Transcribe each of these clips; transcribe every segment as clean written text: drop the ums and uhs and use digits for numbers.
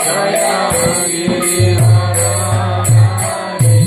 Jaya Giri Hara Hari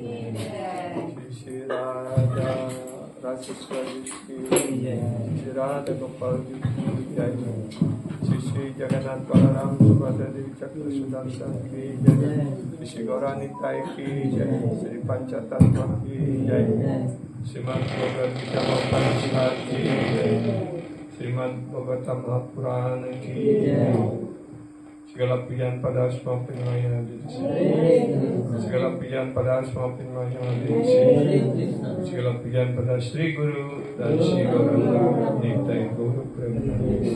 Shri राधा राजेश्वरी की श्री राधा गोपाल जी की जय। श्री जगन्नाथ बलराम सुभद्रा देवी चक्र सुदर्शन की जय। श्री गौरानिताई की जय। श्री पंचतत्व की जय। श्रीमद् भगवद गीता उपनिषद की जय। श्रीमद् भागवतम महापुराण की जय। Segala pujian pada Asma Pinmaya Segala pujian pada Asma Pinmaya Segala pujian pada Sri Guru dan Sri Gauranga Nitai Guru Premanandi.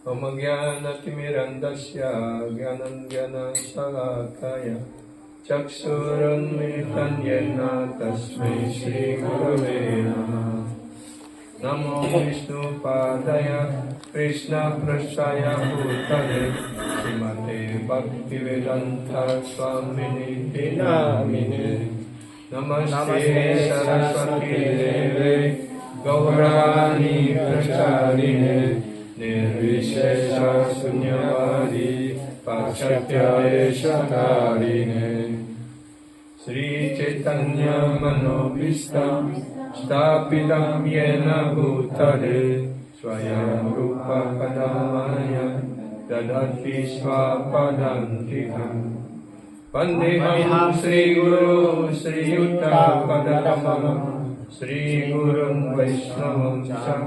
Om Jnana Timirandasya Jnana Salakaya Chaksurunmilitam Yena Tasmai Sri Gurave Namah. Namo Vishnu Padaya Krishna Prasthaya Bhutale Srimate Bhaktivedanta Swamini Namine Namaste Saraswati Deve Gaurani Pracharine Nirvishesha Sunyavadi Pachatya Eshakarine Sri Chaitanya Manobhistam Stapidam Yena Bhutale Swayam Rupa Kadamaya Dadati Swapadantikam Vandeham Sri Guru Sri Yuta Padamam Sri Gurum Vaishnavam Sam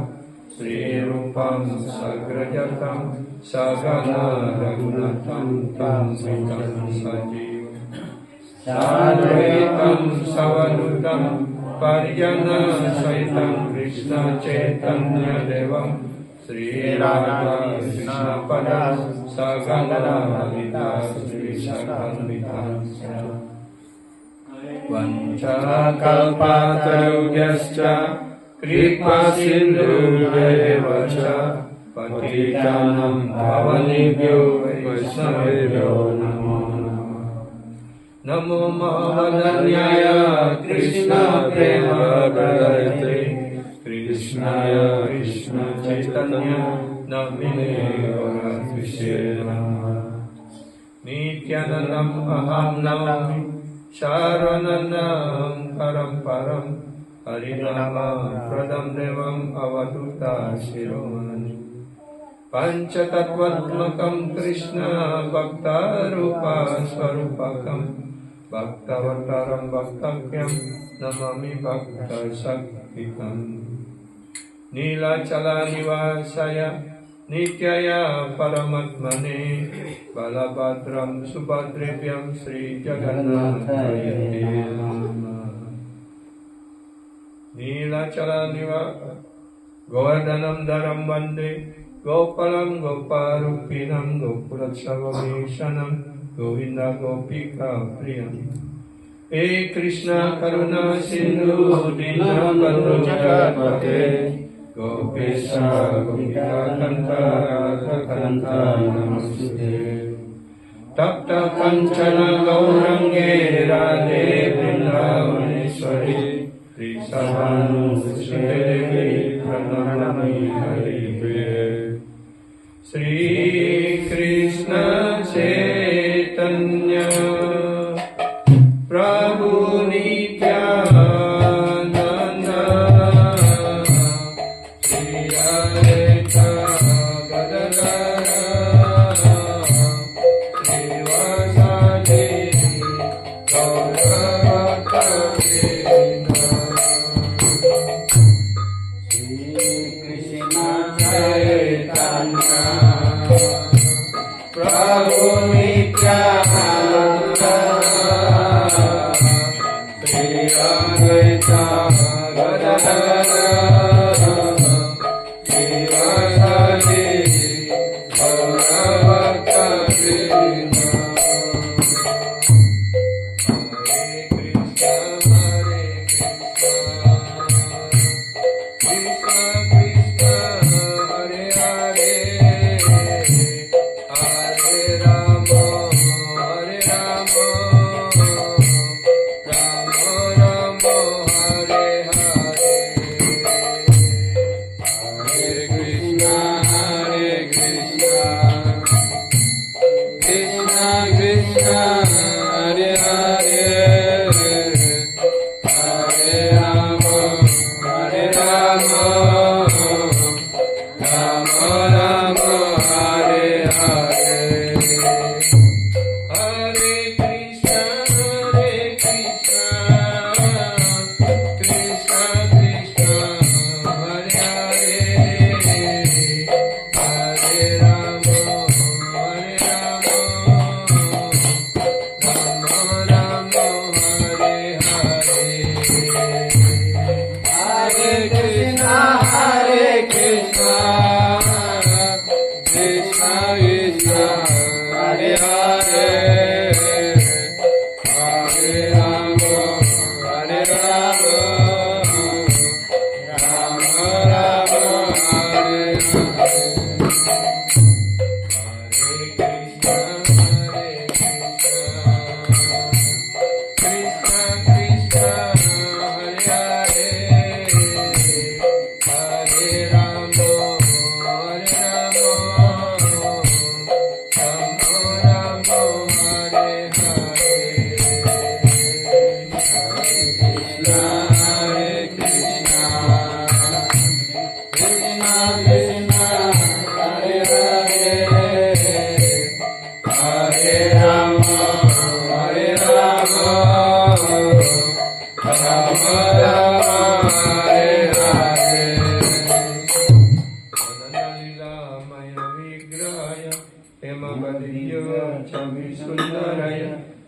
Sri Rupam Sagrajatam Sagana Raghunatam Tam Vitam Sajiv Sadvaitam Savanutam Parijana Saitam Krishna Chaitanya Devam Sri Radha Krishna Pada Sagana Lalita Sri Sakanvita Vancha Kalpatarubhyascha Kripa Sindhu Vacha Patitanam Pavanibhyo Vaishnavibhyo Namo Namo Mahavadanyaya Krishna Prema Pradayate Krishnaya Krishna Chaitanya Namine Gauratvise Namah Nityanandam Aham Namami Sharananam Paramparam Harinama Pradam Devam Avaduta Shiromani Panchatattvatmakam Krishna Bhakta Rupa Swarupakam Bhaktavataram Bhaktakyam Namami Bhakta Sakhitam Nilachala Nivasaya Nityaya Paramatmane Balabhadram Subhadribhyam Sri Jagannathayate Namah Nilachala Nivasaya Govardhanam Dharam Vande Gopalam Goparupinam Gopuratsavam Govinda Gopika Priyam He Krishna Karuna Sindhu Dinabandhu Jagatpate Gopesha Gopika Kanta Radha Kanta Namaste Tapta Kanchana Gaurange Radhe Vrindavaneshwari Trisavanu Sridevi Pranamami Harive Sri Krishna Chaitanya Prabhu Nityananda Sri Advaita Gadadhara Sri Vasadi Gauravaktavrinda Sri Krishna Chaitanya Prabhu Nityananda Sri Advaita Gadadhara Sri Vasadi Gauravaktavrinda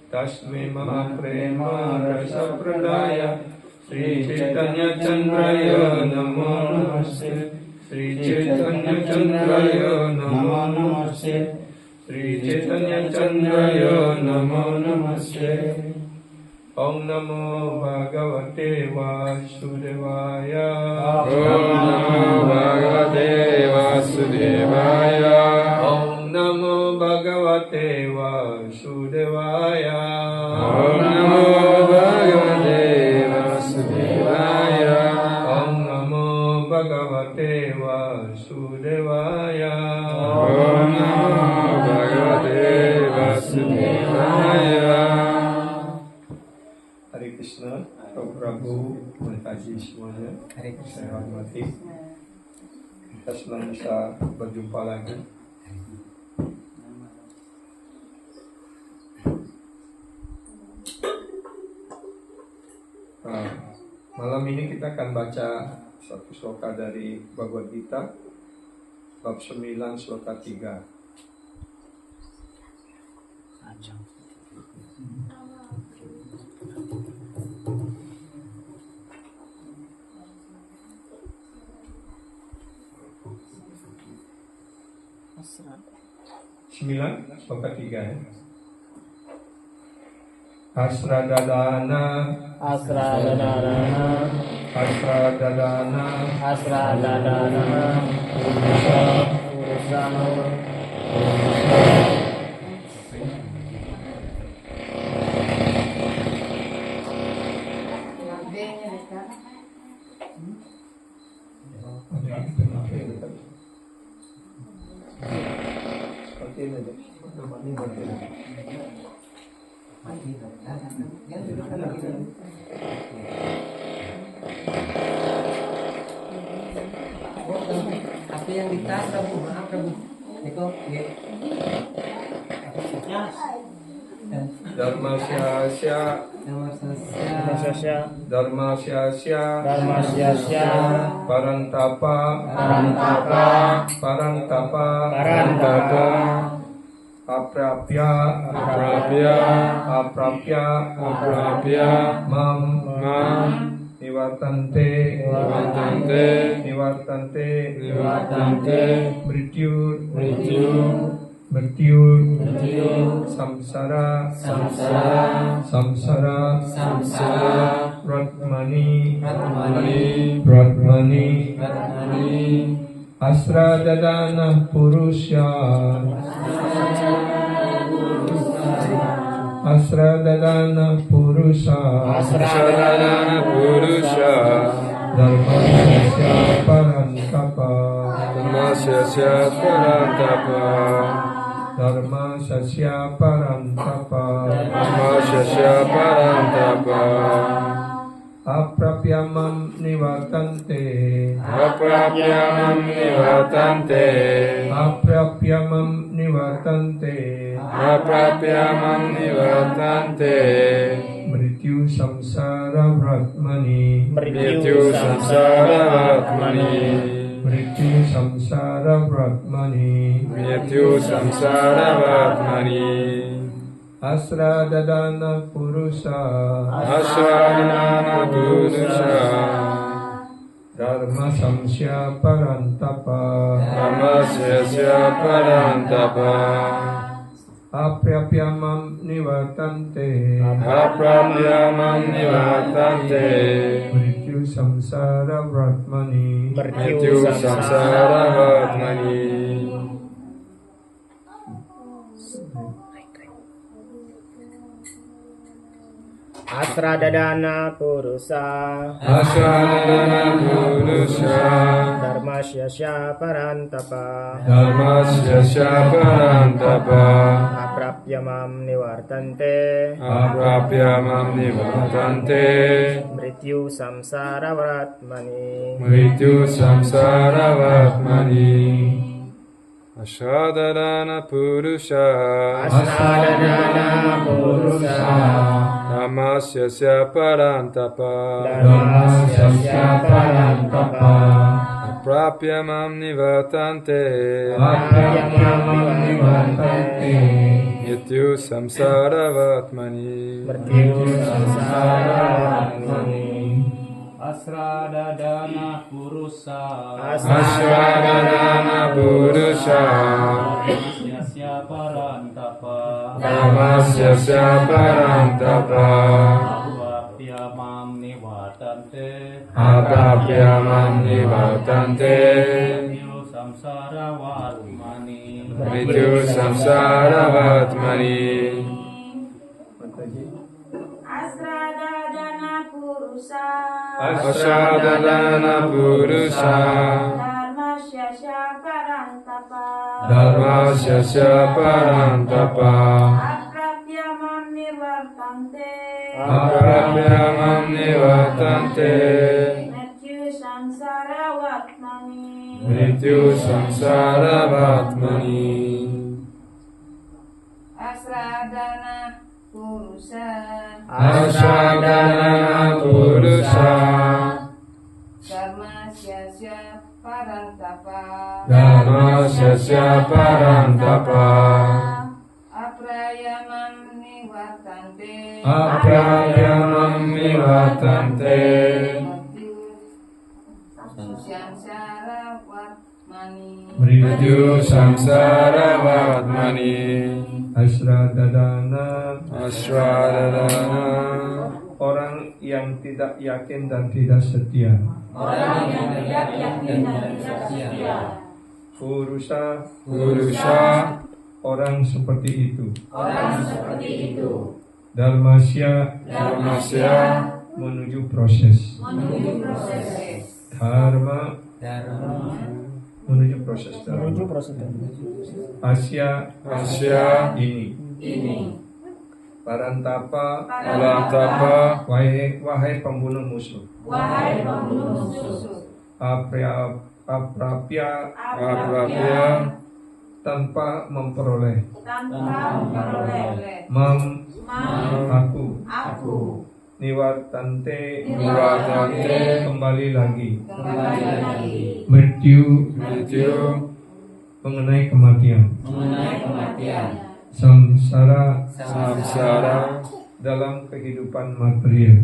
Tasme Mahaprema Rasa Pradaya Sri Chaitanya Chandraya Namo Namaste Sri Chaitanya Chandraya Namo Namaste Sri Chaitanya Chandraya Namo Namaste Om Namo Bhagavate Vasudevaya Om Namo Bhagavate Vasudevaya Om Namo Bhagavate Vasudevaya Om Namo Bhagavate Vasudevaya Om Namo Bhagavate Vasudevaya Om Namo Bhagavate Vasudevaya. Hare Krishna, Prabhu, Mataji semuanya. Saya hormati. Kita senang bisa berjumpa lagi. Malam ini kita akan baca satu sloka dari Bhagavad Gita, bab 9 sloka 3. Sembilan sloka 3 ya. Asradadana Asradadana Asradadana Asradadana Apa yang ditanda Bu? Maaf Bu. Eko, Dharma Syasya Dharma Syasya Parantapa Aprapya Mam Nivartante Mrityu Samsara Ratmani Asradadana Purusha Dharmasya Parantapa Dharma Sasya Parantapa Dhamma Sasya Parantapa Aprapyamam Nivatante Aprapyamam Nivatante Aprapyamam Nivatante Aprapyamam Nivatante Mrityu Samsara Vratmani Mrityu Samsara Vatmani Mrityu Samsara Vratmani Mrityu Samsara Vatmani Asradadana Purusa Aswadana Purusha Dharma Samsya Parantapa Dhamma Sasya Parantapa Aprapyamam Nivatante Aprapyamam Nivatante Mrityu Samsara Vratmani Mrityu Samsara Vatmani Asradadana Purusa Aswadana Purusha Dharma Sasya Parantapa Dhamma Sasya Parantapa Aprapyamam Nivartante Aprapyamam Nivatante Mrityu Samsara Vratmani Mrityu Samsara Vatmani Aswadana Purusha Asradadana Purusa Dhamma Sasya Parantapa Dharma Sasya Parantapa Aprapyamam Nivatante Aprapyamam Nivartante Mrityu Samsara Vatmani Mrityu Samsara Vratmani Asradadana Purusa Aswadana Purusha Sasya Parantapa Dhamma Sasya Parantapa Aprapyamam Nivatante Aprapyamam Nivatante Mrityu Samsara Vatmani Mrityu Samsara Vatmani Asradadana Purusa Aswadana Purusha Dharma Sasya Parantapa Dharma Sasya Parantapa Aprapyamam Nivartante Aprapyamam Nivatante Mrityu Samsara Vatmani Mrityu Samsara Vatmani Asradana Purusa Aswadana Purusha Dharma Sasya Parantapa Dharma Sasya Parantapa Aprayamam Nivartante Aprapyamam Nivatante Samsara Vatmani Mrityu Samsara Vatmani Asradadana Aswadana orang yang tidak yakin dan tidak setia. Purusa Purusha orang seperti itu. Dharmasya Dharmasya menuju proses. Dharma menuju proses. Asya Asya ini. Parantapa Parantapa wahai pembunuh musuh. Aprapya Aprapya tanpa memperoleh. Aku Nivartante kembali lagi. Mrityu mengenai kematian. Samsara dalam kehidupan material.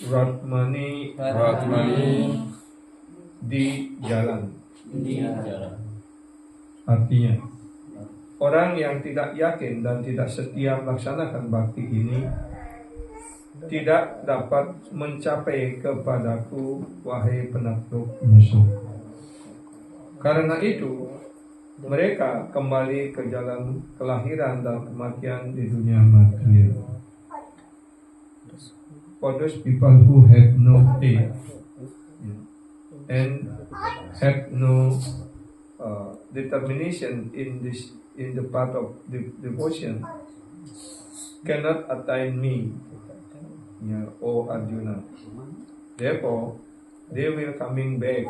Vratmani di jalan. Artinya orang yang tidak yakin dan tidak setia melaksanakan bakti ini tidak dapat mencapai kepadaku, wahai penakluk musuh. Karena itu mereka kembali ke jalan kelahiran dan kematian di dunia material. For those people who have no faith and have no determination in the path of devotion cannot attain me, O Arjuna. Therefore, they will coming back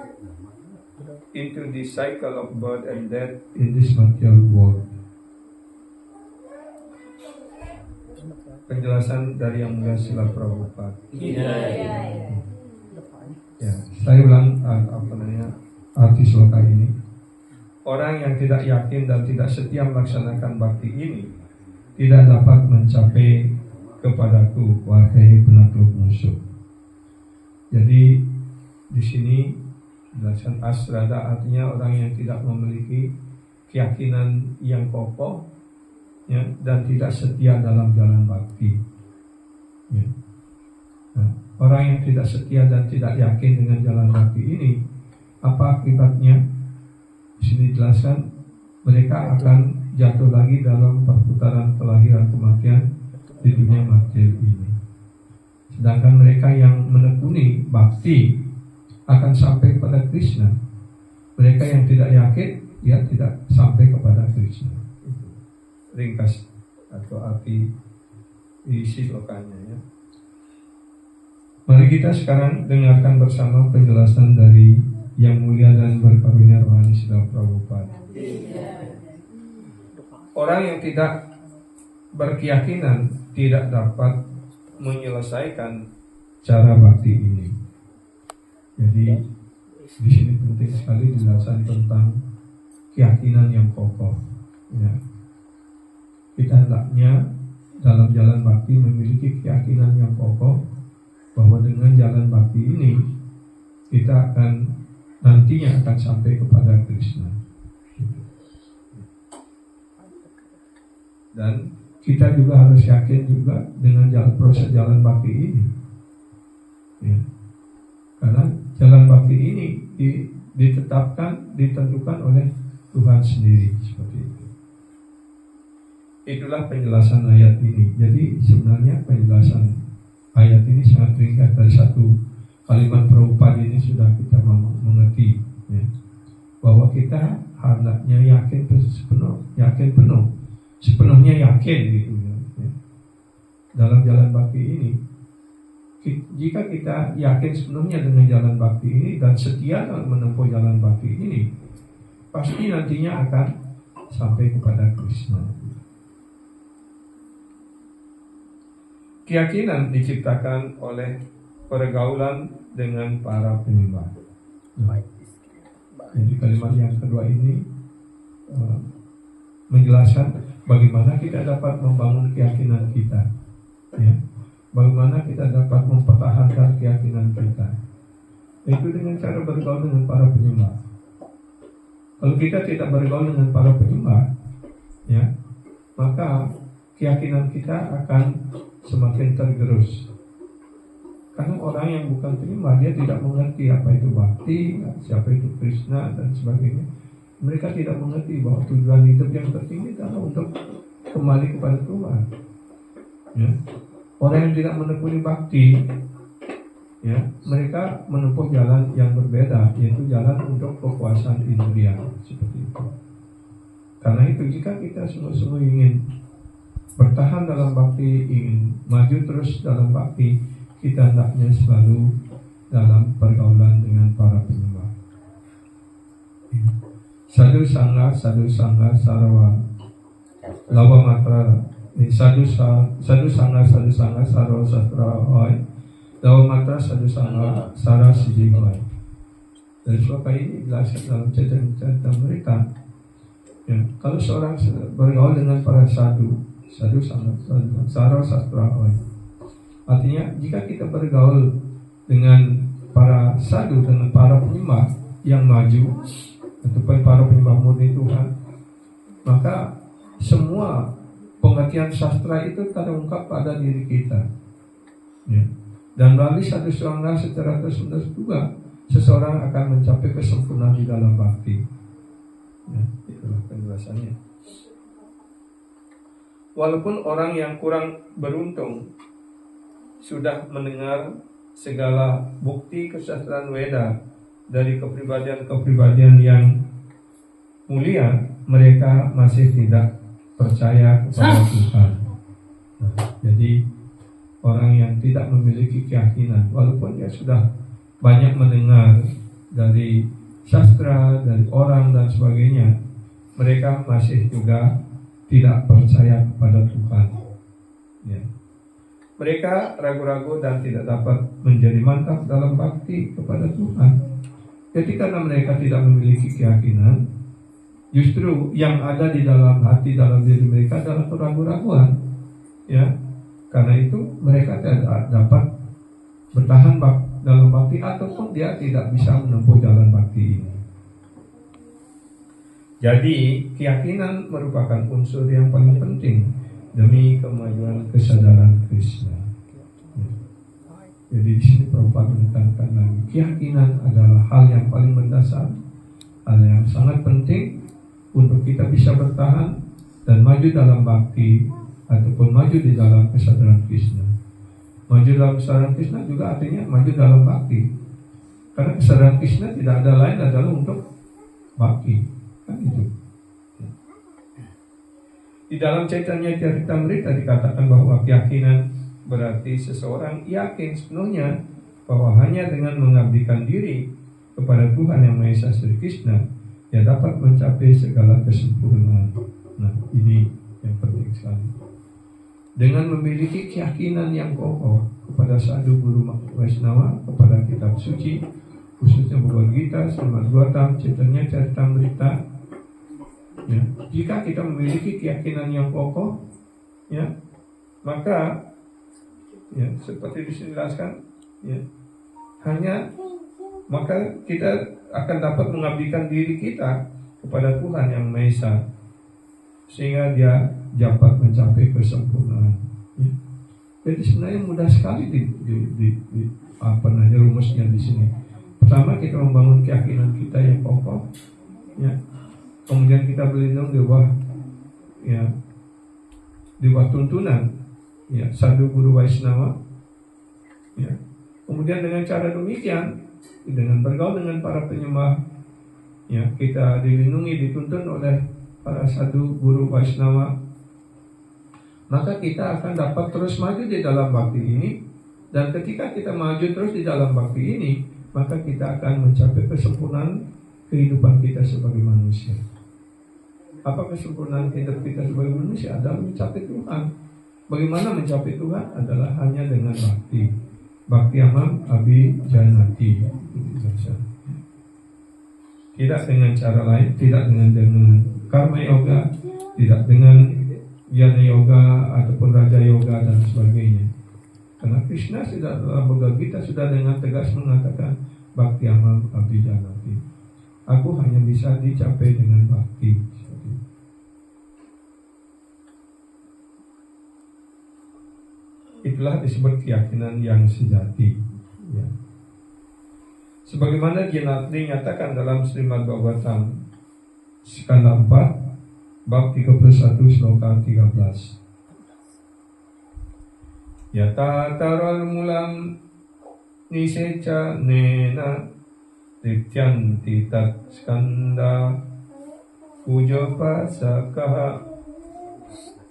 into the cycle of birth and death in this material world. Penjelasan dari Yang Mulia Srila Prabhupada. Ya, saya ulang arti sloka ini. Orang yang tidak yakin dan tidak setia melaksanakan bakti ini tidak dapat mencapai kepadaku, wahai penakluk musuh. Jadi di sini penjelasan asrada artinya orang yang tidak memiliki keyakinan yang kokoh, ya, dan tidak setia dalam jalan bakti. Ya. Nah, orang yang tidak setia dan tidak yakin dengan jalan bakti ini, apa akibatnya? Di sini dijelaskan mereka akan jatuh lagi dalam perputaran kelahiran kematian di dunia material ini. Sedangkan mereka yang menekuni bakti akan sampai kepada Krishna. Mereka yang tidak yakin, dia tidak sampai kepada Krishna. Ringkas atau arti isi lokanya, ya. Mari kita sekarang dengarkan bersama penjelasan dari Yang Mulia dan Berkarunia Rohani Srila Prabhupada. Orang yang tidak berkeyakinan tidak dapat menyelesaikan cara bakti ini. Jadi di sini penting sekali dijelaskan tentang keyakinan yang kokoh. Ya. Kita hendaknya dalam jalan bakti memiliki keyakinan yang kokoh bahwa dengan jalan bakti ini kita akan nantinya akan sampai kepada Krishna. Dan kita juga harus yakin juga dengan proses jalan bakti ini, ya. Karena jalan bakti ini ditentukan oleh Tuhan sendiri, seperti itu. Itulah penjelasan ayat ini. Jadi sebenarnya penjelasan ayat ini sangat ringkas, dari satu kalimat Prabhupada ini sudah kita mengerti, ya, bahwa kita hendaknya sepenuhnya yakin gitu, ya. Dalam jalan bakti ini, jika kita yakin sepenuhnya dengan jalan bakti ini dan setia dalam menempuh jalan bakti ini, pasti nantinya akan sampai kepada Krishna. Keyakinan diciptakan oleh pergaulan dengan para penyembah. Jadi kalimat yang kedua ini menjelaskan bagaimana kita dapat membangun keyakinan kita, ya. Bagaimana kita dapat mempertahankan keyakinan kita, itu dengan cara bergaul dengan para penyembah. Kalau kita tidak bergaul dengan para penyembah, ya, maka keyakinan kita akan semakin tergerus. Karena orang yang bukan penyembah, dia tidak mengerti apa itu bakti, siapa itu Krishna dan sebagainya. Mereka tidak mengerti bahwa tujuan hidup yang tertinggi adalah untuk kembali kepada Tuhan, ya. Orang yang tidak menekuni bakti, ya, mereka menempuh jalan yang berbeda, yaitu jalan untuk kepuasan indria, seperti itu. Karena itu jika kita sungguh-sungguh ingin bertahan dalam bakti, ingin maju terus dalam bakti, kita hendaknya selalu dalam pergaulan dengan para penyembah. Sadhu sangha sarwa lawa matra. Sadhu sangha sarwa sastra hoy lawa matra sadhu sangha sara siji hoy. Dari sloka ini dijelaskan dalam cerita mereka, ya, kalau seorang bergaul dengan para sadhu sangha sara sastra hoy, artinya jika kita bergaul dengan para sadhu, dengan para penyembah yang maju ataupun para penyembah murni Tuhan, maka semua pengertian sastra itu terungkap pada diri kita, ya. Dan melalui satu sangha secara terus-menerus juga seseorang akan mencapai kesempurnaan di dalam bakti, ya. Itulah penjelasannya. Walaupun orang yang kurang beruntung sudah mendengar segala bukti kesastrian Weda dari kepribadian-kepribadian yang mulia, mereka masih tidak percaya kepada Tuhan. Nah, jadi orang yang tidak memiliki keyakinan, walaupun dia sudah banyak mendengar dari sastra, dari orang dan sebagainya, mereka masih juga tidak percaya kepada Tuhan. Ya. Mereka ragu-ragu dan tidak dapat menjadi mantap dalam bakti kepada Tuhan. Jadi karena mereka tidak memiliki keyakinan, justru yang ada di dalam hati, dalam diri mereka adalah keraguan-raguan. Ya, karena itu mereka tidak dapat bertahan dalam bakti, ataupun dia tidak bisa menempuh jalan bakti ini. Jadi keyakinan merupakan unsur yang paling penting demi kemajuan kesadaran Krishna. Jadi di sini Prabhupada menekankan lagi, keyakinan adalah hal yang paling mendasar, hal yang sangat penting untuk kita bisa bertahan dan maju dalam bakti ataupun maju di dalam kesadaran Krishna. Maju dalam kesadaran Krishna juga artinya maju dalam bakti. Karena kesadaran Krishna tidak ada lain adalah untuk bakti. Kan itu. Di dalam Chaitanya Charitamrita dikatakan bahwa keyakinan berarti seseorang yakin sepenuhnya bahwa hanya dengan mengabdikan diri kepada Tuhan Yang Maha Esa Sri Krishna, dia dapat mencapai segala kesempurnaan. Nah, ini yang penting sekali. Dengan memiliki keyakinan yang kokoh kepada sadhu guru Vaishnava, kepada kitab suci, khususnya Bhagavad Gita, Srimad Bhagavatam, Chaitanya Charitamrita, ya, jika kita memiliki keyakinan yang kokoh, ya, maka ya, seperti dijelaskan, ya, maka kita akan dapat mengabdikan diri kita kepada Tuhan Yang Maha Esa, sehingga dia dapat mencapai kesempurnaan. Ya. Jadi sebenarnya mudah sekali rumusnya di sini. Pertama, kita membangun keyakinan kita yang kokoh, ya. Kemudian kita berlindung di bawah tuntunan, ya, sadhu guru Vaishnava, ya. Kemudian dengan cara demikian, dengan bergaul dengan para penyembah, ya, kita dilindungi, dituntun oleh para sadhu guru Vaishnava, maka kita akan dapat terus maju di dalam bakti ini. Dan ketika kita maju terus di dalam bakti ini, maka kita akan mencapai kesempurnaan kehidupan kita sebagai manusia. Apa kesempurnaan hidup kita sebagai manusia? Adalah mencapai Tuhan. Bagaimana mencapai Tuhan? Adalah hanya dengan bakti. Bakti amam abhijanati. Tidak dengan cara lain, tidak dengan karma yoga, tidak dengan jnana yoga ataupun raja yoga dan sebagainya. Karena Krishna sudah dalam Bhagavad Gita sudah dengan tegas mengatakan bakti amam abhijanati. Aku hanya bisa dicapai dengan bakti. Itulah disebut keyakinan yang sejati, ya. Sebagaimana dinyatakan dalam Srimad Bhagavatam skala 4 bab 31 sloka 13. Yata taral mulam nisecha nena dityanti tat skanda pujopa sakaha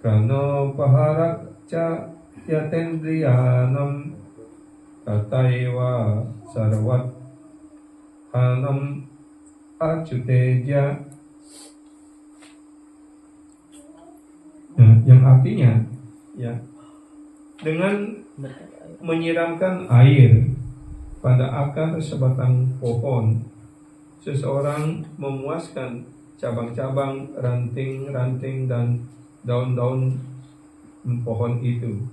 prano paharakcha yatendriyanam tataiwa sarvat hanam acuteja. Yang artinya, ya, dengan menyiramkan air pada akar sebatang pohon, seseorang memuaskan cabang-cabang, ranting-ranting dan daun-daun pohon itu.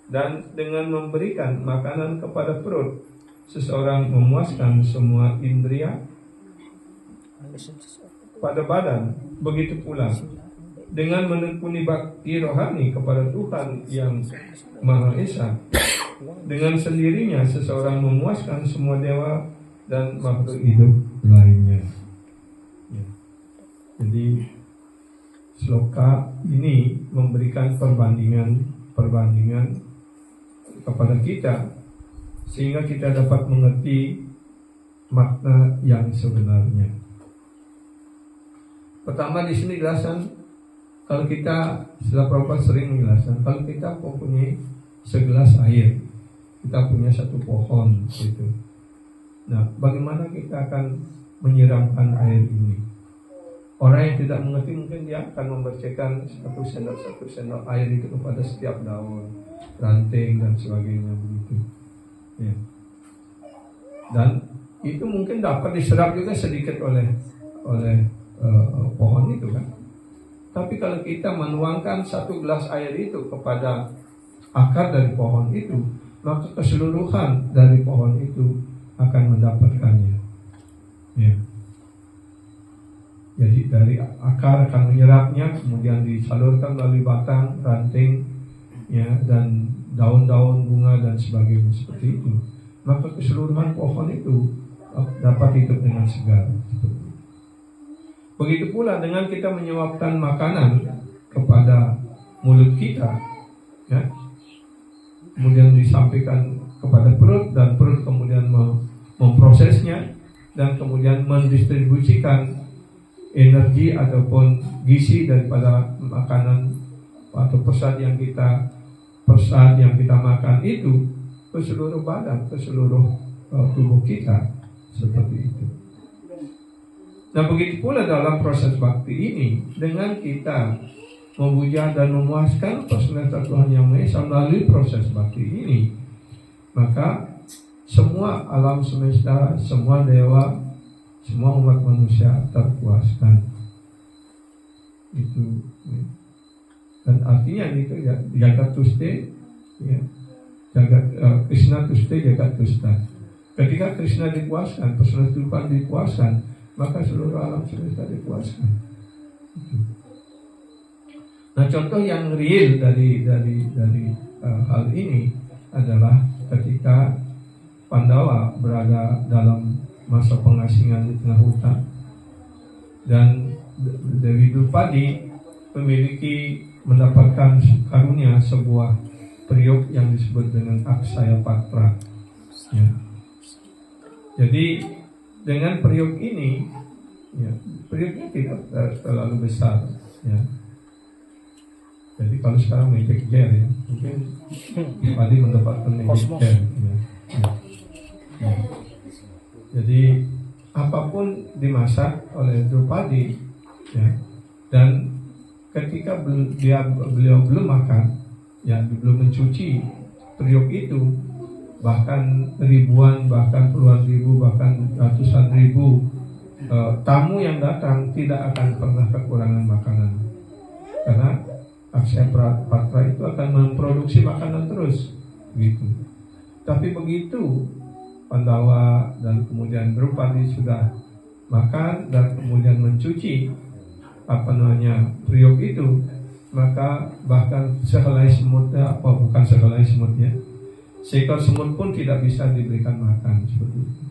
Dan dengan memberikan makanan kepada perut, seseorang memuaskan semua indria pada badan. Begitu pula dengan menekuni bakti rohani kepada Tuhan Yang Maha Esa, dengan sendirinya seseorang memuaskan semua dewa dan makhluk hidup lainnya. Ya. Jadi sloka ini memberikan perbandingan kepada kita, sehingga kita dapat mengerti makna yang sebenarnya. Pertama di sini jelasan, kalau kita setelah Prabhupada sering menjelaskan, kalau kita mempunyai segelas air, kita punya satu pohon gitu. Nah, bagaimana kita akan menyiramkan air ini? Orang yang tidak mengerti mungkin dia akan membersihkan satu sendok air itu kepada setiap daun, ranting dan sebagainya begitu. Ya. Dan itu mungkin dapat diserap juga sedikit oleh pohon itu kan. Tapi kalau kita menuangkan satu gelas air itu kepada akar dari pohon itu, maka keseluruhan dari pohon itu akan mendapatkannya. Ya. Jadi dari akar akan menyerapnya, kemudian disalurkan melalui batang, ranting, ya, dan daun-daun, bunga dan sebagainya seperti itu. Maka keseluruhan pohon itu dapat hidup dengan segar. Begitu pula dengan kita menyuapkan makanan kepada mulut kita, ya, kemudian disampaikan kepada perut, dan perut kemudian memprosesnya dan kemudian mendistribusikan energi ataupun gizi daripada makanan atau pesat yang kita makan itu ke seluruh badan, ke seluruh tubuh kita, seperti itu. Nah, begitu pula dalam proses bakti ini, dengan kita memuja dan memuaskan personalitas Tuhan Yang Maha Esa melalui proses bakti ini, maka semua alam semesta, semua dewa, semua umat manusia terpuaskan. Itu, ya. Dan artinya itu ya, jagat tuste, ya, jagat Krishna tuste, jagat tusta. Ketika Krishna dipuaskan, personalitas Tuhan dipuaskan, maka seluruh alam semesta dipuaskan. Itu. Nah, contoh yang real dari hal ini adalah ketika Pandawa berada dalam masa pengasingan di tengah hutan, dan Dewi Drupadi mendapatkan karunia sebuah periuk yang disebut dengan Aksaya Patra. Ya. Jadi dengan periuk ini, ya, periuknya tidak terlalu besar. Ya. Jadi kalau sekarang magic jar, ya, mungkin Drupadi mendapatkan magic jar. Ya. Ya. Ya. Jadi apapun dimasak oleh Drupadi, ya, dan ketika beliau belum makan, ya, belum mencuci periuk itu, bahkan ribuan, bahkan puluhan ribu, bahkan ratusan ribu tamu yang datang tidak akan pernah kekurangan makanan, karena Aksaya Patra itu akan memproduksi makanan terus, gitu. Tapi begitu Pandawa dan kemudian Drupadi sudah makan dan kemudian mencuci periuk itu, maka bahkan sehelai semutnya, bukan sehelai semutnya, seekor semut pun tidak bisa diberikan makan, seperti itu.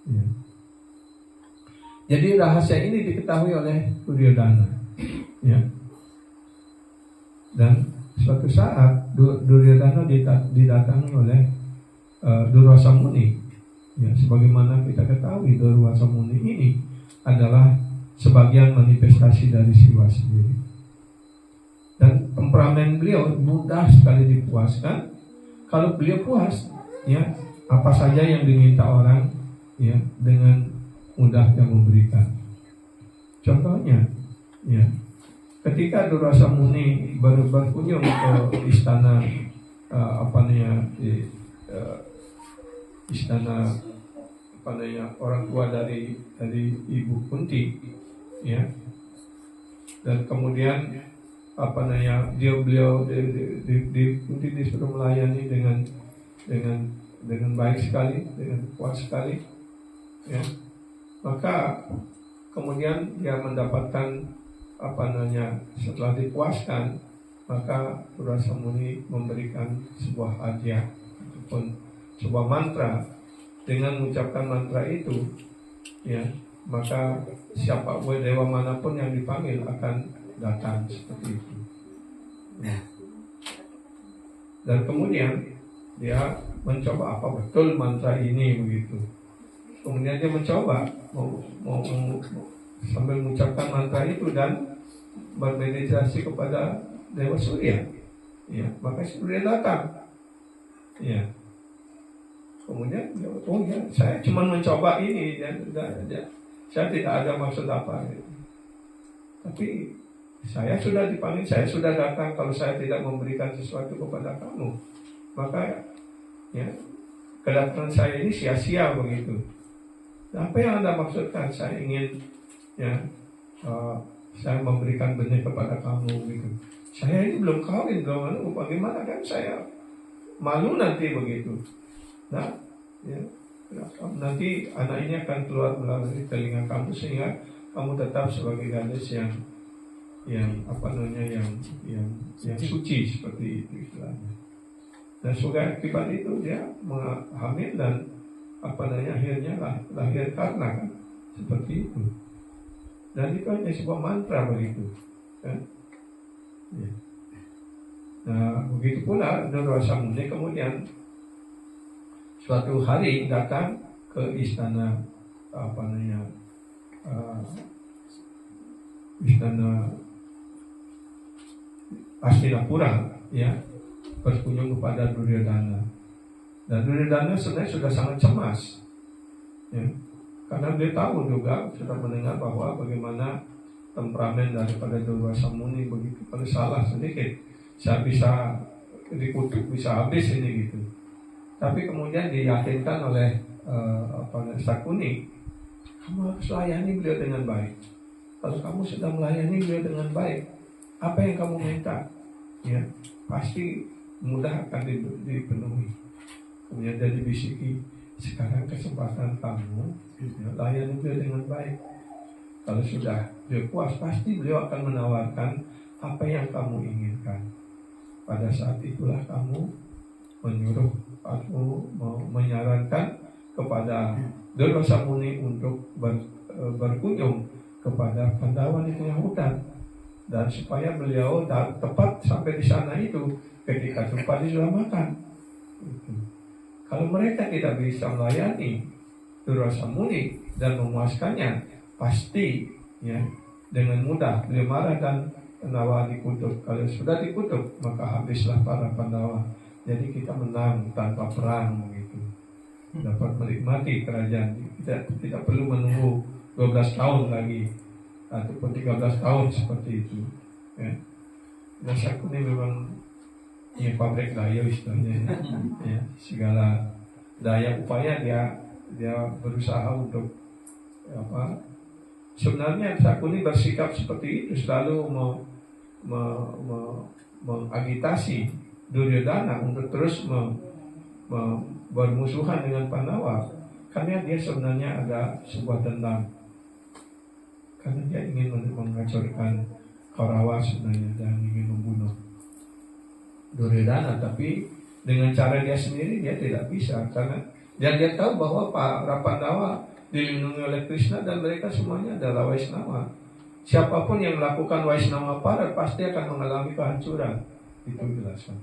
Ya. Jadi rahasia ini diketahui oleh Duryodhana, ya. Dan suatu saat Duryodhana didatangi oleh Durwasa Muni. Ya, sebagaimana kita ketahui, Durwasa Muni ini adalah sebagian manifestasi dari Siwa sendiri. Dan temperamen beliau mudah sekali dipuaskan. Kalau beliau puas, ya, apa saja yang diminta orang, ya, dengan mudahnya memberikan. Contohnya, ya, ketika Durwasa Muni berkunjung ke istana istana orang tua dari Ibu Kunti, ya, dan kemudian beliau Kunti disuruh melayani dengan baik sekali, dengan kuat sekali, ya. Maka kemudian dia mendapatkan setelah dipuaskan, maka Durwasa Muni memberikan sebuah hadiah ataupun sebuah mantra. Dengan mengucapkan mantra itu, ya, maka siapa dewa manapun yang dipanggil akan datang, seperti itu. Dan kemudian dia mencoba apa betul mantra ini, begitu. Kemudian dia mencoba mau sambil mengucapkan mantra itu dan bermeditasi kepada Dewa Surya. Ya, maka Surya datang. Ya. Kemudian, oh ya, saya cuma mencoba ini, saya tidak ada maksud apa. Ya. Tapi saya sudah dipanggil, saya sudah datang. Kalau saya tidak memberikan sesuatu kepada kamu, maka ya kedatangan saya ini sia-sia begitu. Apa yang Anda maksudkan? Saya ingin ya saya memberikan benih kepada kamu gitu. Saya ini belum kawin, bagaimana kan saya malu nanti begitu. Nah, ya, nanti anak ini akan keluar melalui telinga kamu sehingga kamu tetap sebagai gadis yang apa namanya yang suci seperti itu istilahnya. Dan sebagai akibat itu dia hamil dan apa namanya akhirnya lahir karena kan seperti itu. Dan itu hanya sebuah mantra begitu, kan? Ya. Nah begitu pula Durwasa Muni kemudian suatu hari datang ke istana apa namanya istana Hastinapura, ya, berkunjung kepada Duryodhana. Dan Duryodhana sebenarnya sudah sangat cemas, ya, karena dia tahu juga sudah mendengar bahwa bagaimana temperamen daripada Durwasa Muni begitu. Kalau salah sedikit, saya bisa dikutuk, bisa habis ini gitu. Tapi kemudian diyakinkan oleh Sakuni, kamu harus layani beliau dengan baik. Kalau kamu sudah melayani beliau dengan baik, apa yang kamu minta, ya pasti mudah akan dipenuhi. Kemudian dia dibisiki, sekarang kesempatan kamu, ya, layani beliau dengan baik. Kalau sudah beliau puas, pasti beliau akan menawarkan apa yang kamu inginkan. Pada saat itulah kamu menyuruh atau menyarankan kepada Durwasa Muni untuk berkunjung kepada Pandawa di tengah hutan, dan supaya beliau tepat sampai di sana itu ketika Drupadi sudah makan. Kalau mereka tidak bisa melayani Durwasa Muni dan memuaskannya, pasti ya dengan mudah beliau marah dan Pandawa dikutuk. Kalau sudah dikutuk, maka habislah para Pandawa. Jadi kita menang tanpa perang begitu. Dapat menikmati kerajaan. Tidak perlu menunggu 12 tahun lagi ataupun 13 tahun seperti itu. Ya. Dan Sakuni memang ya pabrik daya istilahnya. Ya, segala daya upaya dia berusaha untuk apa? Sebenarnya Sakuni bersikap seperti itu, selalu mengagitasi Duryodhana untuk terus bermusuhan dengan Pandawa, karena dia sebenarnya ada sebuah dendam, karena dia ingin menghancurkan Kaurawa sebenarnya dan ingin membunuh Duryodhana, tapi dengan cara dia sendiri dia tidak bisa, karena dia tahu bahwa para Pandawa dilindungi oleh Krishna dan mereka semuanya adalah Vaishnava. Siapapun yang melakukan Vaishnava parat pasti akan mengalami kehancuran. Itu jelaskan.